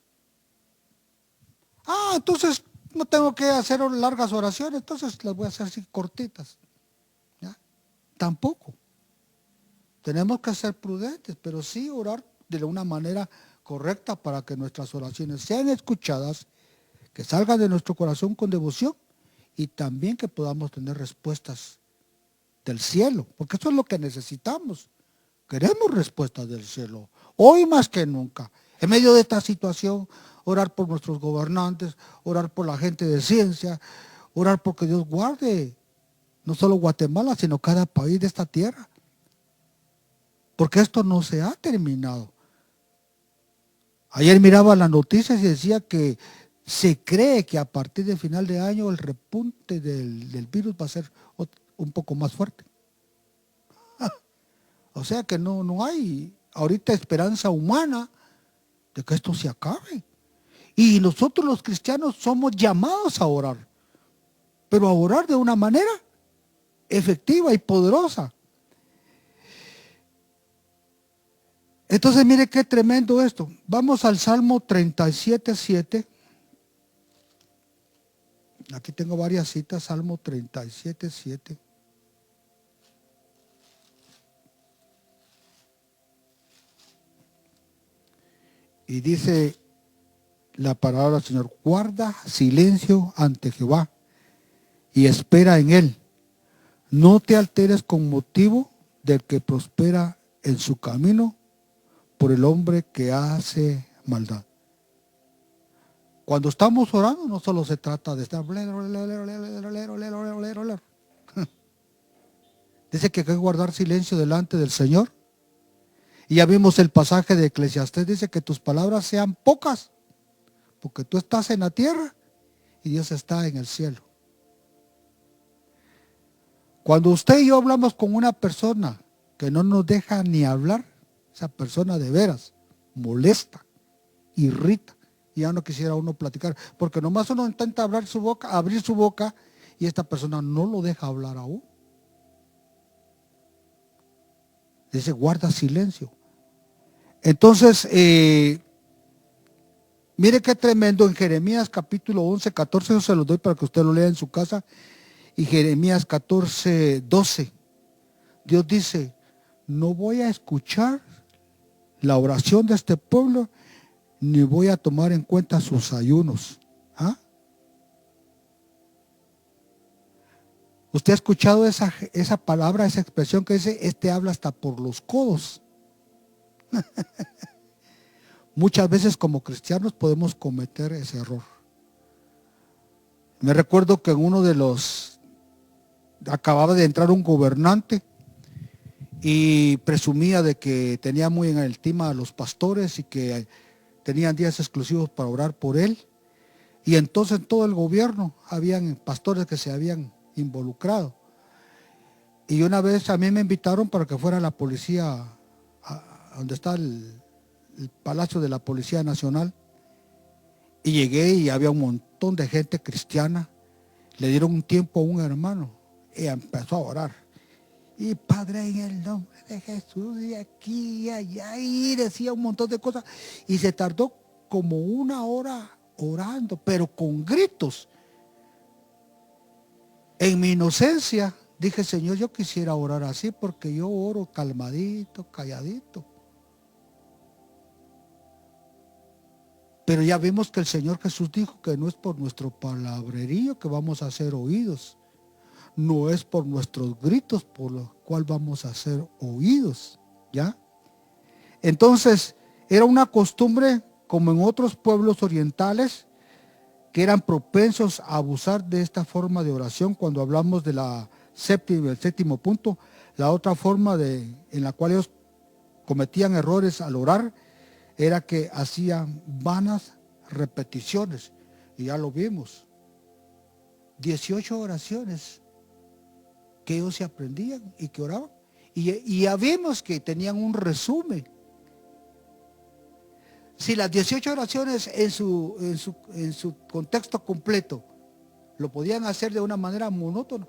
Entonces no tengo que hacer largas oraciones, entonces las voy a hacer así cortitas. ¿Ya? Tampoco. Tenemos que ser prudentes, pero sí orar de una manera correcta para que nuestras oraciones sean escuchadas, que salgan de nuestro corazón con devoción y también que podamos tener respuestas del cielo, porque eso es lo que necesitamos. Queremos respuestas del cielo, hoy más que nunca. En medio de esta situación, orar por nuestros gobernantes, orar por la gente de ciencia, orar porque Dios guarde no solo Guatemala, sino cada país de esta tierra. Porque esto no se ha terminado. Ayer miraba las noticias y decía que se cree que a partir del final de año el repunte del virus va a ser un poco más fuerte. O sea que no hay ahorita esperanza humana de que esto se acabe. Y nosotros los cristianos somos llamados a orar, pero a orar de una manera efectiva y poderosa. Entonces mire qué tremendo esto. Vamos al Salmo 37:7. Aquí tengo varias citas, Salmo 37:7. Y dice la palabra del Señor, guarda silencio ante Jehová y espera en él. No te alteres con motivo del que prospera en su camino, por el hombre que hace maldad. Cuando estamos orando no solo se trata de estar dice que hay que guardar silencio delante del Señor. Y ya vimos el pasaje de Eclesiastés, dice que tus palabras sean pocas, porque tú estás en la tierra y Dios está en el cielo. Cuando usted y yo hablamos con una persona que no nos deja ni hablar, esa persona de veras molesta, irrita, y ya no quisiera uno platicar, porque nomás uno intenta abrir su boca y esta persona no lo deja hablar aún. Dice, guarda silencio. Entonces, mire qué tremendo en Jeremías capítulo 11:14, yo se los doy para que usted lo lea en su casa, y Jeremías 14:12, Dios dice, no voy a escuchar la oración de este pueblo, ni voy a tomar en cuenta sus ayunos. ¿Usted ha escuchado esa palabra, esa expresión que dice, este habla hasta por los codos? Muchas veces como cristianos podemos cometer ese error. Me recuerdo que en uno de los, acababa de entrar un gobernante y presumía de que tenía muy en el estima a los pastores y que tenían días exclusivos para orar por él. Y entonces en todo el gobierno habían pastores que se habían involucrado. Y una vez a mí me invitaron para que fuera la policía, donde está el Palacio de la Policía Nacional. Y llegué y había un montón de gente cristiana. Le dieron un tiempo a un hermano y empezó a orar. Y Padre, en el nombre de Jesús, de aquí y allá, y decía un montón de cosas. Y se tardó como 1 hora orando, pero con gritos. En mi inocencia dije, Señor, yo quisiera orar así porque yo oro calmadito, calladito. Pero ya vimos que el Señor Jesús dijo que no es por nuestro palabrerío que vamos a ser oídos. No es por nuestros gritos por los cuales vamos a ser oídos. ¿Ya? Entonces, era una costumbre, como en otros pueblos orientales, que eran propensos a abusar de esta forma de oración. Cuando hablamos de el séptimo punto, la otra forma en la cual ellos cometían errores al orar, era que hacían vanas repeticiones. Y ya lo vimos. 18 oraciones que ellos se aprendían y que oraban. Y ya vimos que tenían un resumen. Si las 18 oraciones en su contexto completo lo podían hacer de una manera monótona,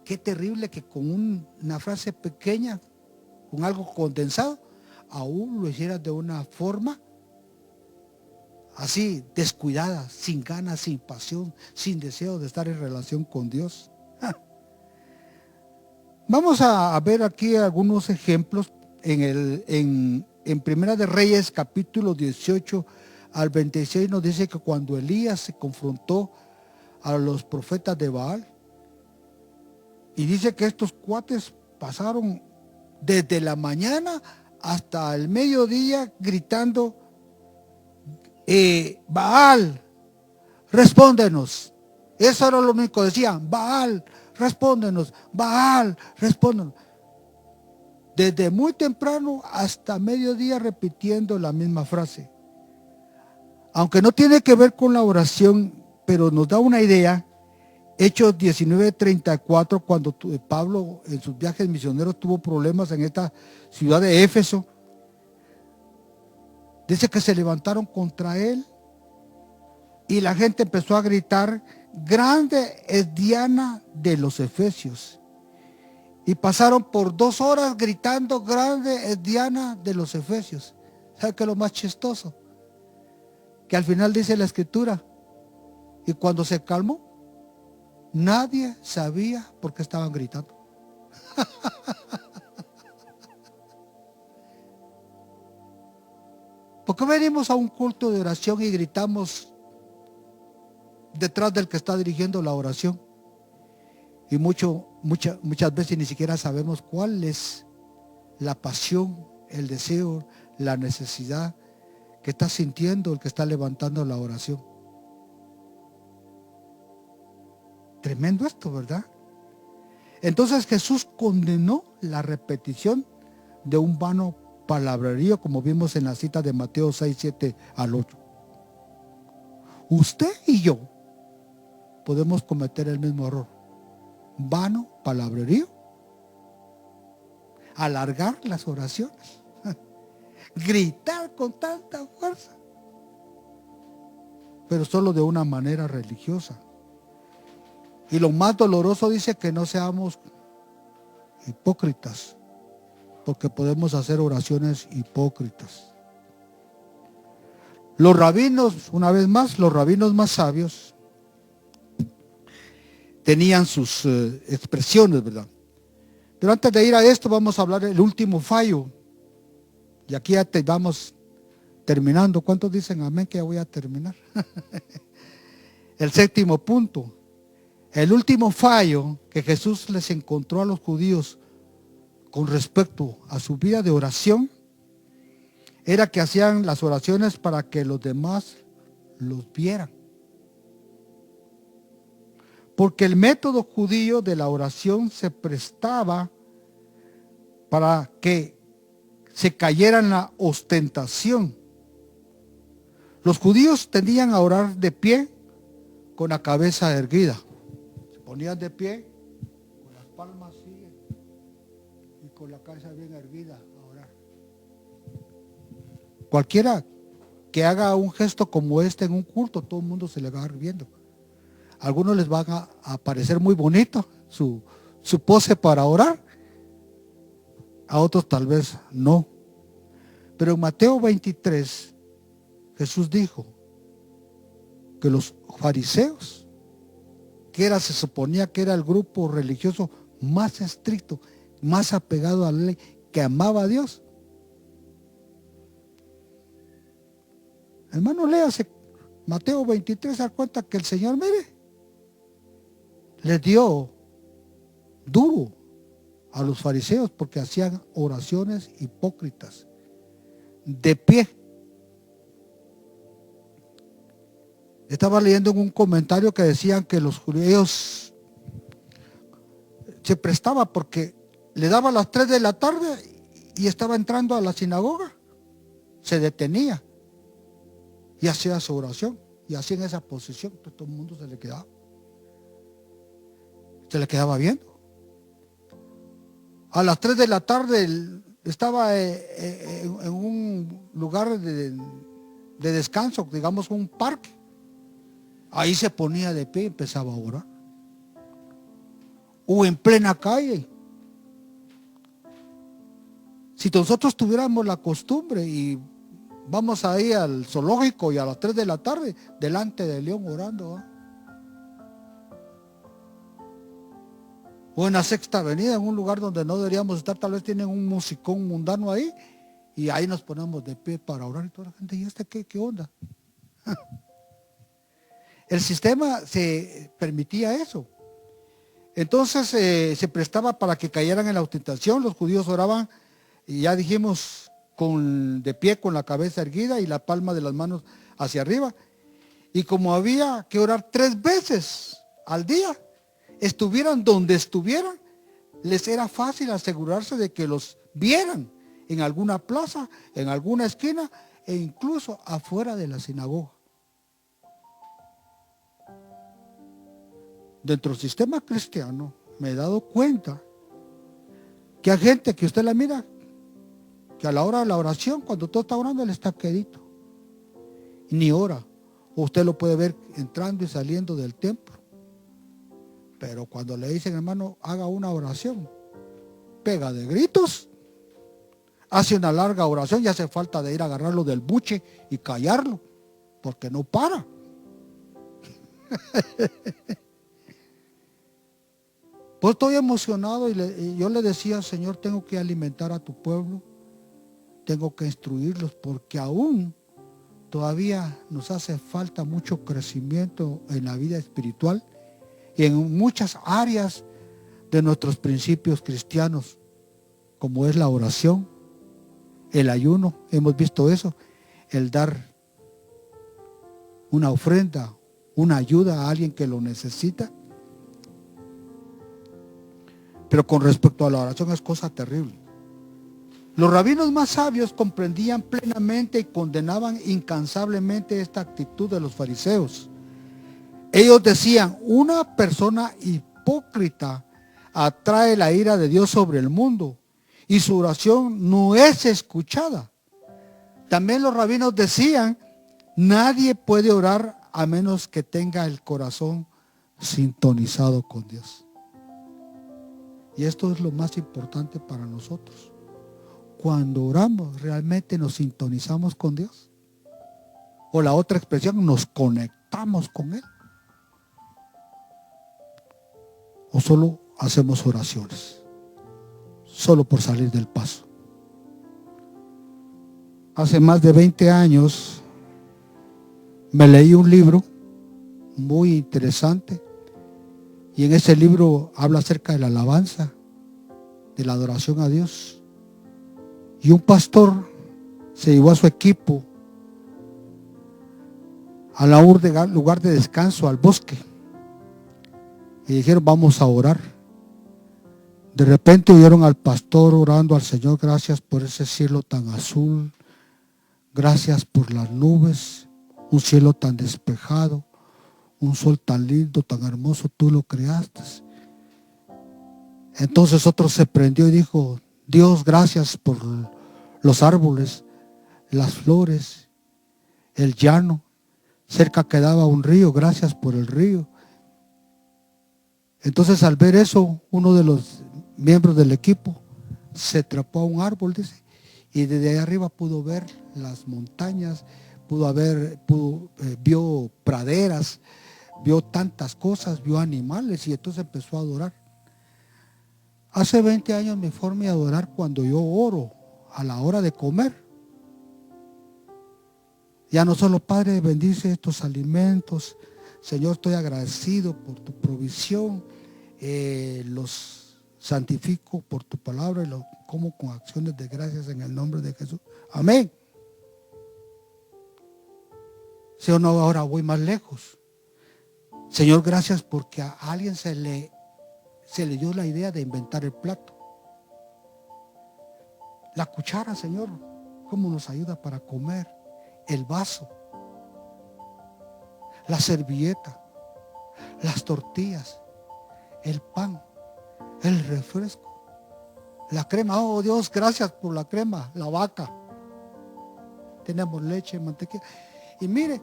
qué terrible que con una frase pequeña, con algo condensado, aún lo hicieras de una forma así, descuidada, sin ganas, sin pasión, sin deseo de estar en relación con Dios. Vamos a ver aquí algunos ejemplos en Primera de Reyes, capítulo 18 al 26, nos dice que cuando Elías se confrontó a los profetas de Baal, y dice que estos cuates pasaron desde la mañana hasta el mediodía gritando, Baal, respóndenos. Eso era lo único que decían, Baal, respóndenos, Baal, respóndenos. Desde muy temprano hasta mediodía repitiendo la misma frase. Aunque no tiene que ver con la oración, pero nos da una idea. Hechos 19:34, cuando Pablo en sus viajes misioneros tuvo problemas en esta ciudad de Éfeso, dice que se levantaron contra él y la gente empezó a gritar, grande es Diana de los Efesios. Y pasaron por 2 horas gritando, grande es Diana de los Efesios. ¿Sabe qué es lo más chistoso? Que al final dice la escritura, y cuando se calmó, nadie sabía por qué estaban gritando. ¿Por qué venimos a un culto de oración y gritamos detrás del que está dirigiendo la oración? Y muchas veces ni siquiera sabemos cuál es la pasión, el deseo, la necesidad que está sintiendo el que está levantando la oración. Tremendo esto, ¿verdad? Entonces Jesús condenó la repetición de un vano palabrerío, como vimos en la cita de Mateo 6, 7 al 8. Usted y yo podemos cometer el mismo error. Vano palabrerío. Alargar las oraciones. Gritar con tanta fuerza. Pero solo de una manera religiosa. Y lo más doloroso dice que no seamos hipócritas, porque podemos hacer oraciones hipócritas. Los rabinos, una vez más, los rabinos más sabios tenían sus expresiones, ¿verdad? Pero antes de ir a esto vamos a hablar del último fallo. Y aquí ya vamos terminando. ¿Cuántos dicen amén que ya voy a terminar? El 7º punto. El último fallo que Jesús les encontró a los judíos con respecto a su vida de oración era que hacían las oraciones para que los demás los vieran. porque el método judío de la oración se prestaba para que se cayera en la ostentación. Los judíos tendían a orar de pie con la cabeza erguida. Se ponían de pie, con las palmas así y con la cabeza bien erguida a orar. Cualquiera que haga un gesto como este en un culto, todo el mundo se le va a ir viendo. A algunos les van a parecer muy bonito su pose para orar, a otros tal vez no. Pero en Mateo 23, Jesús dijo que los fariseos, se suponía que era el grupo religioso más estricto, más apegado a la ley, que amaba a Dios. Hermano, léase Mateo 23, se da cuenta que el Señor, mire, les dio duro a los fariseos porque hacían oraciones hipócritas, de pie. Estaba leyendo en un comentario que decían que los judíos se prestaba porque le daba las 3 de la tarde y estaba entrando a la sinagoga, se detenía y hacía su oración, y hacía en esa posición, todo el mundo se le quedaba viendo. A las 3 de la tarde estaba en un lugar de descanso, digamos un parque. Ahí se ponía de pie y empezaba a orar. O en plena calle. Si nosotros tuviéramos la costumbre y vamos ahí al zoológico y a las 3 de la tarde, delante del león orando, ¿eh? O en la Sexta Avenida, en un lugar donde no deberíamos estar, tal vez tienen un musicón mundano ahí, y ahí nos ponemos de pie para orar, y toda la gente, ¿y este qué onda? El sistema se permitía eso. Entonces se prestaba para que cayeran en la ostentación. Los judíos oraban, y ya dijimos, de pie, con la cabeza erguida y la palma de las manos hacia arriba. Y como había que orar 3 veces al día, estuvieran donde estuvieran, les era fácil asegurarse de que los vieran en alguna plaza, en alguna esquina, e incluso afuera de la sinagoga. Dentro del sistema cristiano me he dado cuenta que hay gente que usted la mira, que a la hora de la oración, cuando todo está orando, él está quedito, ni ora. O usted lo puede ver entrando y saliendo del templo. Pero cuando le dicen, hermano, haga una oración, pega de gritos, hace una larga oración y hace falta de ir a agarrarlo del buche y callarlo, porque no para. Pues estoy emocionado y yo le decía, Señor, tengo que alimentar a tu pueblo, tengo que instruirlos, porque aún todavía nos hace falta mucho crecimiento en la vida espiritual y en muchas áreas de nuestros principios cristianos, como es la oración, el ayuno, hemos visto eso, el dar una ofrenda, una ayuda a alguien que lo necesita. Pero con respecto a la oración es cosa terrible. Los rabinos más sabios comprendían plenamente y condenaban incansablemente esta actitud de los fariseos. Ellos decían, una persona hipócrita atrae la ira de Dios sobre el mundo y su oración no es escuchada. También los rabinos decían, nadie puede orar a menos que tenga el corazón sintonizado con Dios. Y esto es lo más importante para nosotros. Cuando oramos, ¿realmente nos sintonizamos con Dios? O la otra expresión, nos conectamos con Él. O solo hacemos oraciones, solo por salir del paso. Hace más de 20 años me leí un libro muy interesante, y en ese libro habla acerca de la alabanza, de la adoración a Dios. Y un pastor se llevó a su equipo a un lugar de descanso, al bosque. y dijeron, vamos a orar. De repente oyeron al pastor orando al Señor, gracias por ese cielo tan azul, gracias por las nubes, un cielo tan despejado, un sol tan lindo, tan hermoso, tú lo creaste. Entonces otro se prendió y dijo, Dios, gracias por los árboles, las flores, el llano, cerca quedaba un río, gracias por el río. Entonces al ver eso, uno de los miembros del equipo se trepó a un árbol, dice, y desde ahí arriba pudo ver las montañas, vio praderas, vio tantas cosas, vio animales, y entonces empezó a adorar. Hace 20 años mi forma de adorar cuando yo oro a la hora de comer. Ya no solo, Padre, bendice estos alimentos, Señor, estoy agradecido por tu provisión, los santifico por tu palabra y los como con acciones de gracias en el nombre de Jesús. Amén. ¿Sí o no? Ahora voy más lejos. Señor, gracias porque a alguien se le dio la idea de inventar el plato. La cuchara, Señor, cómo nos ayuda para comer. El vaso, la servilleta, las tortillas, el pan, el refresco, la crema. Oh Dios, gracias por la crema, la vaca. Tenemos leche, mantequilla. Y mire,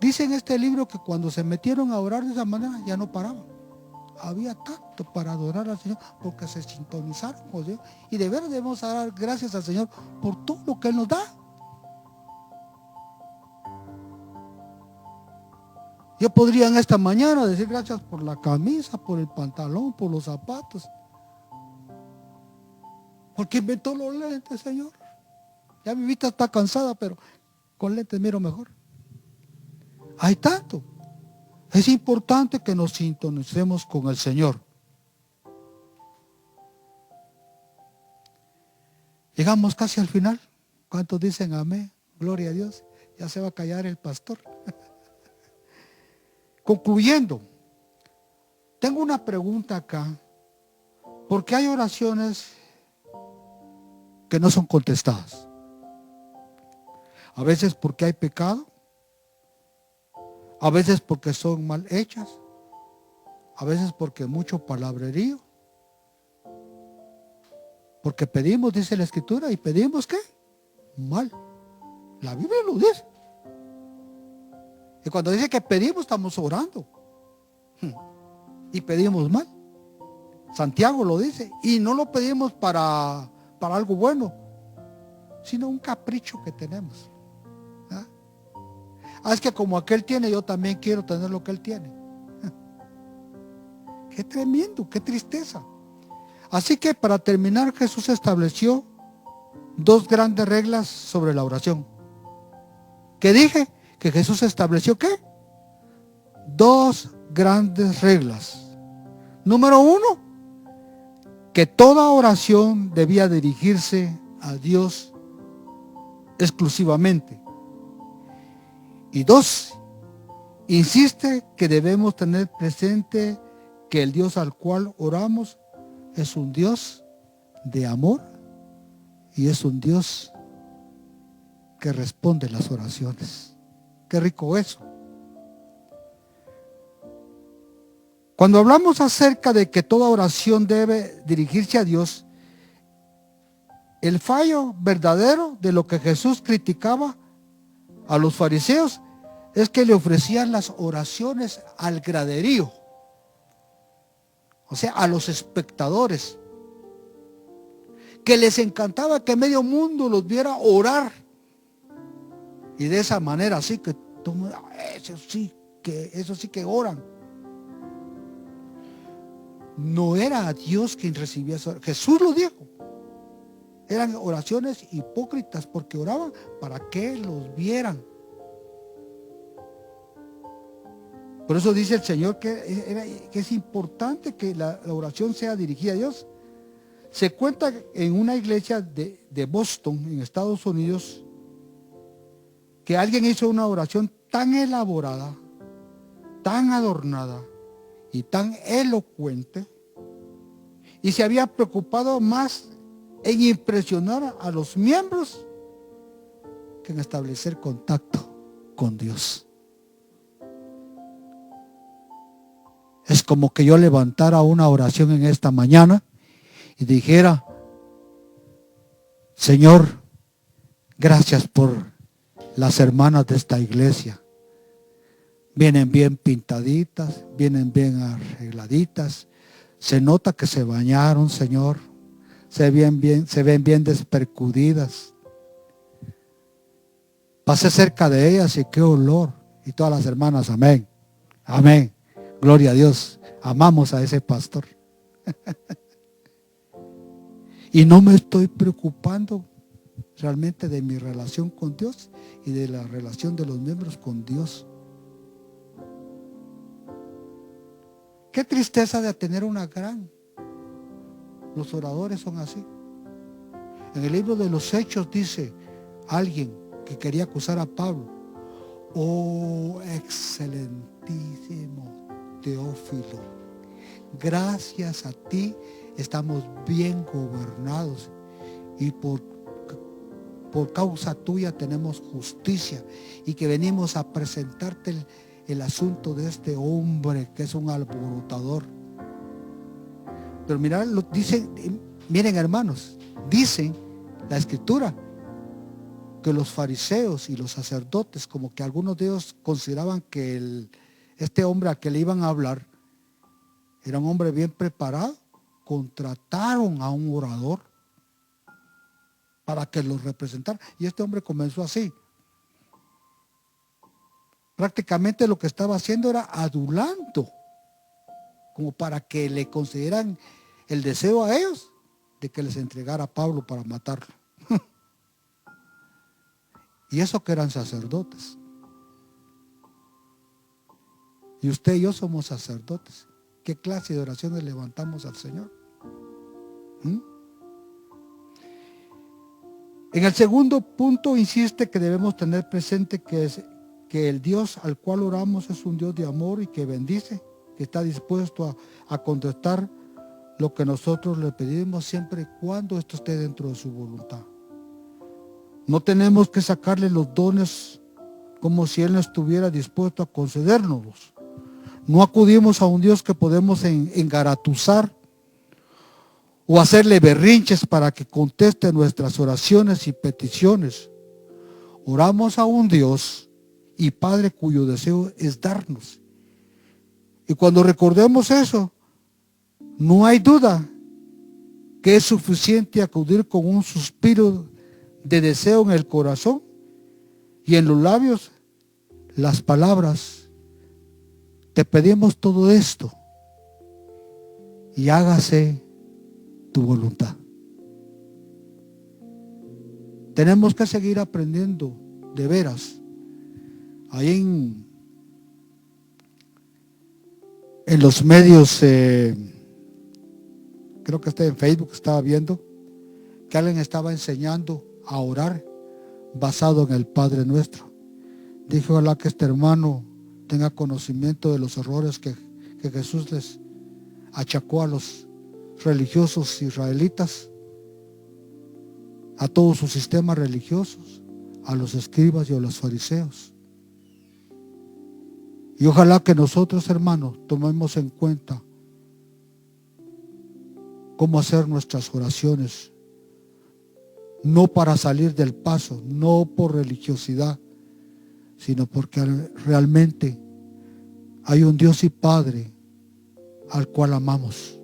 dice en este libro que cuando se metieron a orar de esa manera ya no paraban. Había tanto para adorar al Señor porque se sintonizaron con Dios. Y de verdad debemos dar gracias al Señor por todo lo que Él nos da. Yo podría en esta mañana decir gracias por la camisa, por el pantalón, por los zapatos. Porque inventó los lentes, Señor. Ya mi vista está cansada, pero con lentes miro mejor. Hay tanto. Es importante que nos sintonicemos con el Señor. Llegamos casi al final. ¿Cuántos dicen amén? Gloria a Dios. Ya se va a callar el pastor. Concluyendo, tengo una pregunta acá. ¿Por qué hay oraciones que no son contestadas? A veces porque hay pecado, a veces porque son mal hechas, a veces porque mucho palabrerío, porque pedimos, dice la Escritura, y pedimos ¿qué? Mal. La Biblia lo dice. Y cuando dice que pedimos, estamos orando. Y pedimos mal. Santiago lo dice. Y no lo pedimos para algo bueno, sino un capricho que tenemos. Es que como aquel tiene, yo también quiero tener lo que él tiene. Qué tremendo, qué tristeza. Así que para terminar, Jesús estableció dos grandes reglas sobre la oración. ¿Qué dije? Que Jesús estableció ¿qué? Dos grandes reglas. Número uno, que toda oración debía dirigirse a Dios exclusivamente. Y dos, insiste que debemos tener presente que el Dios al cual oramos es un Dios de amor y es un Dios que responde las oraciones. Qué rico eso. Cuando hablamos acerca de que toda oración debe dirigirse a Dios, el fallo verdadero de lo que Jesús criticaba a los fariseos es que le ofrecían las oraciones al graderío, o sea, a los espectadores, que les encantaba que medio mundo los viera orar. Y de esa manera así que eso sí que oran. No era a Dios quien recibía eso. Jesús lo dijo. Eran oraciones hipócritas porque oraban para que los vieran. Por eso dice el Señor que es importante que la oración sea dirigida a Dios. Se cuenta en una iglesia de Boston, en Estados Unidos, que alguien hizo una oración tan elaborada, tan adornada y tan elocuente, y se había preocupado más en impresionar a los miembros que en establecer contacto con Dios. Es como que yo levantara una oración en esta mañana y dijera: Señor, gracias por las hermanas de esta iglesia. Vienen bien pintaditas, vienen bien arregladitas. Se nota que se bañaron, Señor. Se ven bien despercudidas. Pasé cerca de ellas y qué olor. Y todas las hermanas, amén. Amén. Gloria a Dios. Amamos a ese pastor. Y no me estoy preocupando realmente de mi relación con Dios y de la relación de los miembros con Dios. Qué tristeza de tener una gran. Los oradores son así. En el libro de los Hechos dice alguien que quería acusar a Pablo: oh excelentísimo Teófilo, gracias a ti estamos bien gobernados y por causa tuya tenemos justicia, y que venimos a presentarte el asunto de este hombre que es un alborotador. Pero mirad, lo dicen, miren hermanos, dicen la escritura que los fariseos y los sacerdotes, como que algunos de ellos consideraban que este hombre a que le iban a hablar era un hombre bien preparado. Contrataron a un orador para que los representara, y este hombre comenzó así. Prácticamente lo que estaba haciendo era adulando, como para que le concedieran el deseo a ellos de que les entregara a Pablo para matarlo. Y eso que eran sacerdotes. Y usted y yo somos sacerdotes. ¿Qué clase de oraciones levantamos al Señor? En el segundo punto insiste que debemos tener presente que el Dios al cual oramos es un Dios de amor y que bendice, que está dispuesto a contestar lo que nosotros le pedimos siempre y cuando esto esté dentro de su voluntad. No tenemos que sacarle los dones como si Él no estuviera dispuesto a concedérnoslos. No acudimos a un Dios que podemos engaratuzar o hacerle berrinches para que conteste nuestras oraciones y peticiones. Oramos a un Dios y Padre cuyo deseo es darnos. Y cuando recordemos eso, no hay duda que es suficiente acudir con un suspiro de deseo en el corazón y en los labios las palabras: te pedimos todo esto y hágase tu voluntad. Tenemos que seguir aprendiendo de veras. Ahí en los medios, creo que está en Facebook, estaba viendo que alguien estaba enseñando a orar basado en el Padre Nuestro. Dije: ojalá que este hermano tenga conocimiento de los errores que Jesús les achacó a los religiosos israelitas, a todos sus sistemas religiosos, a los escribas y a los fariseos. Y ojalá que nosotros, hermanos, tomemos en cuenta cómo hacer nuestras oraciones, no para salir del paso, no por religiosidad, sino porque realmente hay un Dios y Padre al cual amamos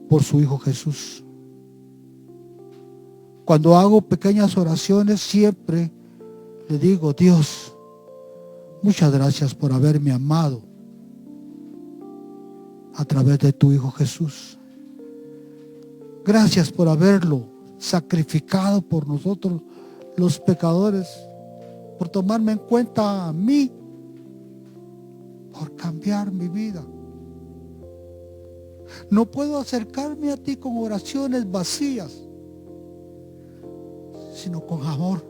por su Hijo Jesús. Cuando hago pequeñas oraciones, siempre le digo: Dios, muchas gracias por haberme amado a través de tu Hijo Jesús. Gracias por haberlo sacrificado por nosotros los pecadores, por tomarme en cuenta a mí, por cambiar mi vida. No puedo acercarme a ti con oraciones vacías, sino con amor,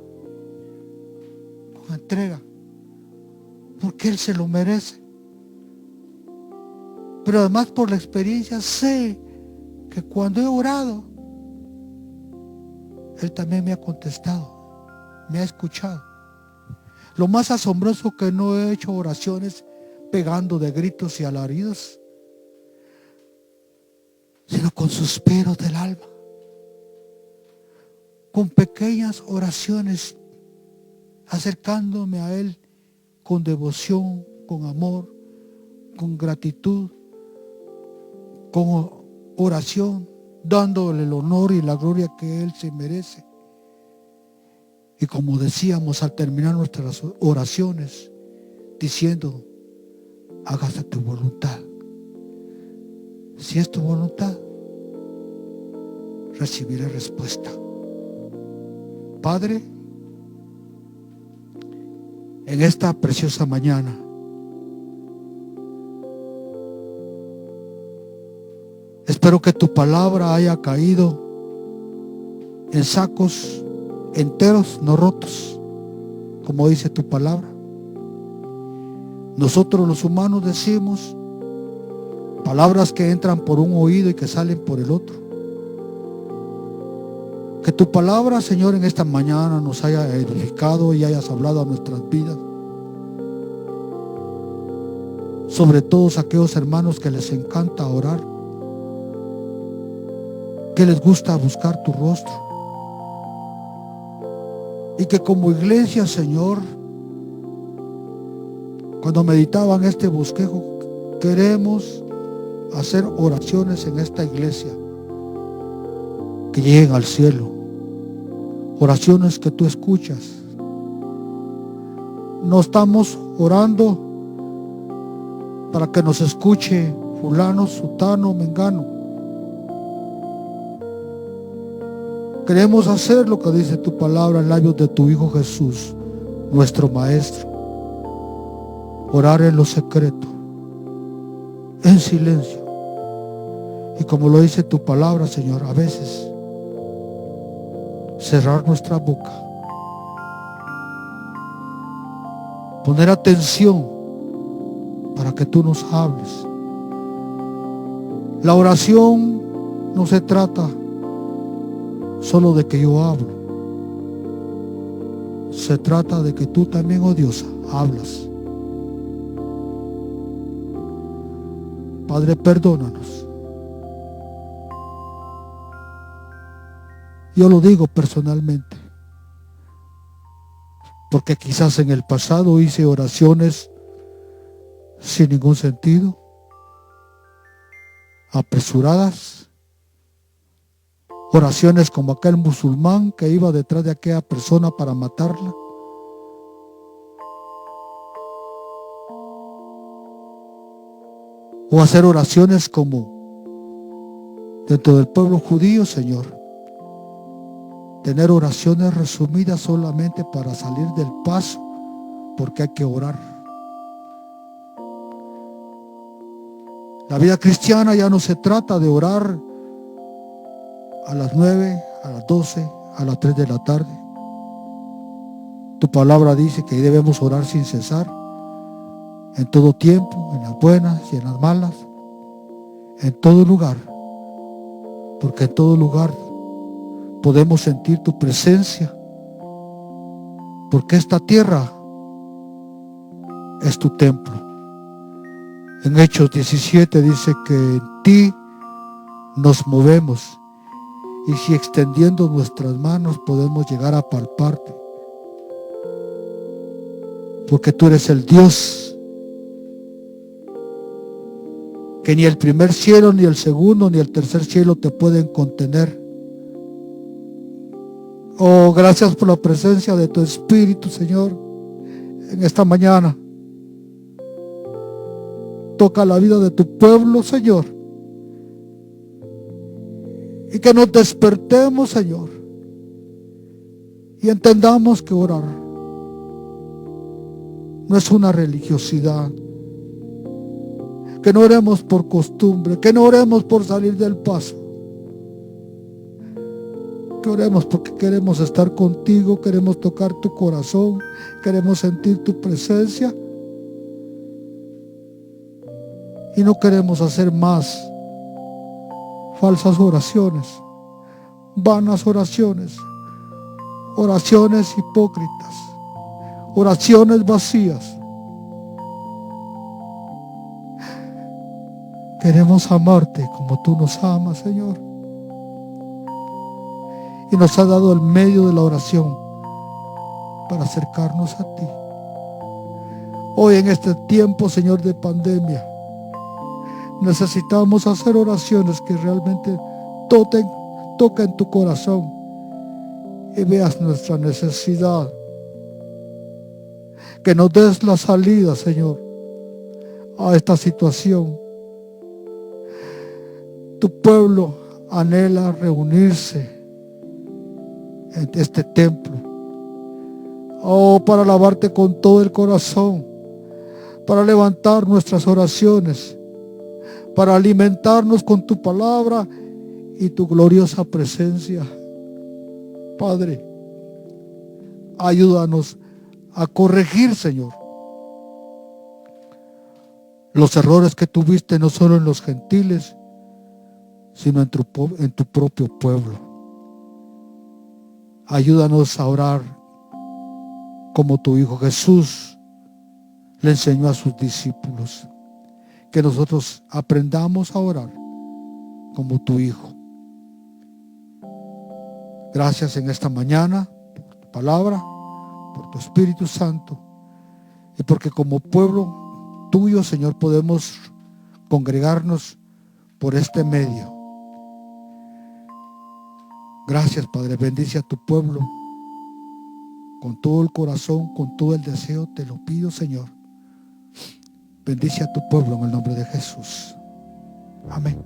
con entrega, porque Él se lo merece. Pero además por la experiencia sé que cuando he orado, Él también me ha contestado, me ha escuchado. Lo más asombroso que no he hecho oraciones pegando de gritos y alaridos, sino con suspiros del alma, con pequeñas oraciones, acercándome a Él con devoción, con amor, con gratitud, con oración, dándole el honor y la gloria que Él se merece. Y como decíamos al terminar nuestras oraciones, diciendo, hágase tu voluntad. Si es tu voluntad, recibiré respuesta. Padre, en esta preciosa mañana, espero que tu palabra haya caído en sacos enteros, no rotos, como dice tu palabra. Nosotros los humanos decimos palabras que entran por un oído y que salen por el otro. Que tu palabra, Señor, en esta mañana nos haya edificado y hayas hablado a nuestras vidas. Sobre todos aquellos hermanos que les encanta orar, que les gusta buscar tu rostro. Y que como iglesia, Señor, cuando meditaban este bosquejo, queremos hacer oraciones en esta iglesia que lleguen al cielo, oraciones que tú escuchas. No estamos orando para que nos escuche fulano, sutano, mengano. Queremos hacer lo que dice tu palabra en labios de tu Hijo Jesús, nuestro Maestro. Orar en lo secreto, en silencio. Y como lo dice tu palabra, Señor, a veces cerrar nuestra boca, poner atención para que tú nos hables. La oración no se trata solo de que yo hablo, se trata de que tú también, oh Dios, hablas. Padre, perdónanos. Yo lo digo personalmente, porque quizás en el pasado hice oraciones sin ningún sentido, apresuradas, oraciones como aquel musulmán que iba detrás de aquella persona para matarla. O hacer oraciones como dentro del pueblo judío, Señor, tener oraciones resumidas solamente para salir del paso, porque hay que orar. La vida cristiana ya no se trata de orar a las 9, a las 12, a las 3 de la tarde. Tu palabra dice que debemos orar sin cesar, en todo tiempo, en las buenas y en las malas, en todo lugar, porque en todo lugar podemos sentir tu presencia, porque esta tierra es tu templo. En Hechos 17 dice que en ti nos movemos, y si extendiendo nuestras manos podemos llegar a palparte, porque tú eres el Dios que ni el primer cielo, ni el segundo, ni el tercer cielo te pueden contener. Oh, gracias por la presencia de tu Espíritu, Señor, en esta mañana. Toca la vida de tu pueblo, Señor, y que nos despertemos, Señor, y entendamos que orar no es una religiosidad, que no oremos por costumbre, que no oremos por salir del paso, que oremos porque queremos estar contigo, queremos tocar tu corazón, queremos sentir tu presencia Y no queremos hacer más falsas oraciones, vanas oraciones, oraciones hipócritas, oraciones vacías. Queremos amarte como tú nos amas, Señor. Y nos ha dado el medio de la oración para acercarnos a ti. Hoy en este tiempo, Señor, de pandemia, necesitamos hacer oraciones que realmente toquen tu corazón y veas nuestra necesidad. Que nos des la salida, Señor, a esta situación. Tu pueblo anhela reunirse en este templo. Oh, para alabarte con todo el corazón, para levantar nuestras oraciones, para alimentarnos con tu palabra y tu gloriosa presencia. Padre, ayúdanos a corregir, Señor, los errores que tuviste no solo en los gentiles, sino en tu propio pueblo. Ayúdanos a orar como tu Hijo Jesús le enseñó a sus discípulos. Que nosotros aprendamos a orar como tu Hijo. Gracias en esta mañana por tu palabra, por tu Espíritu Santo, y porque como pueblo tuyo, Señor, podemos congregarnos por este medio. Gracias, Padre. Bendice a tu pueblo con todo el corazón, con todo el deseo. Te lo pido, Señor. Bendice a tu pueblo en el nombre de Jesús. Amén.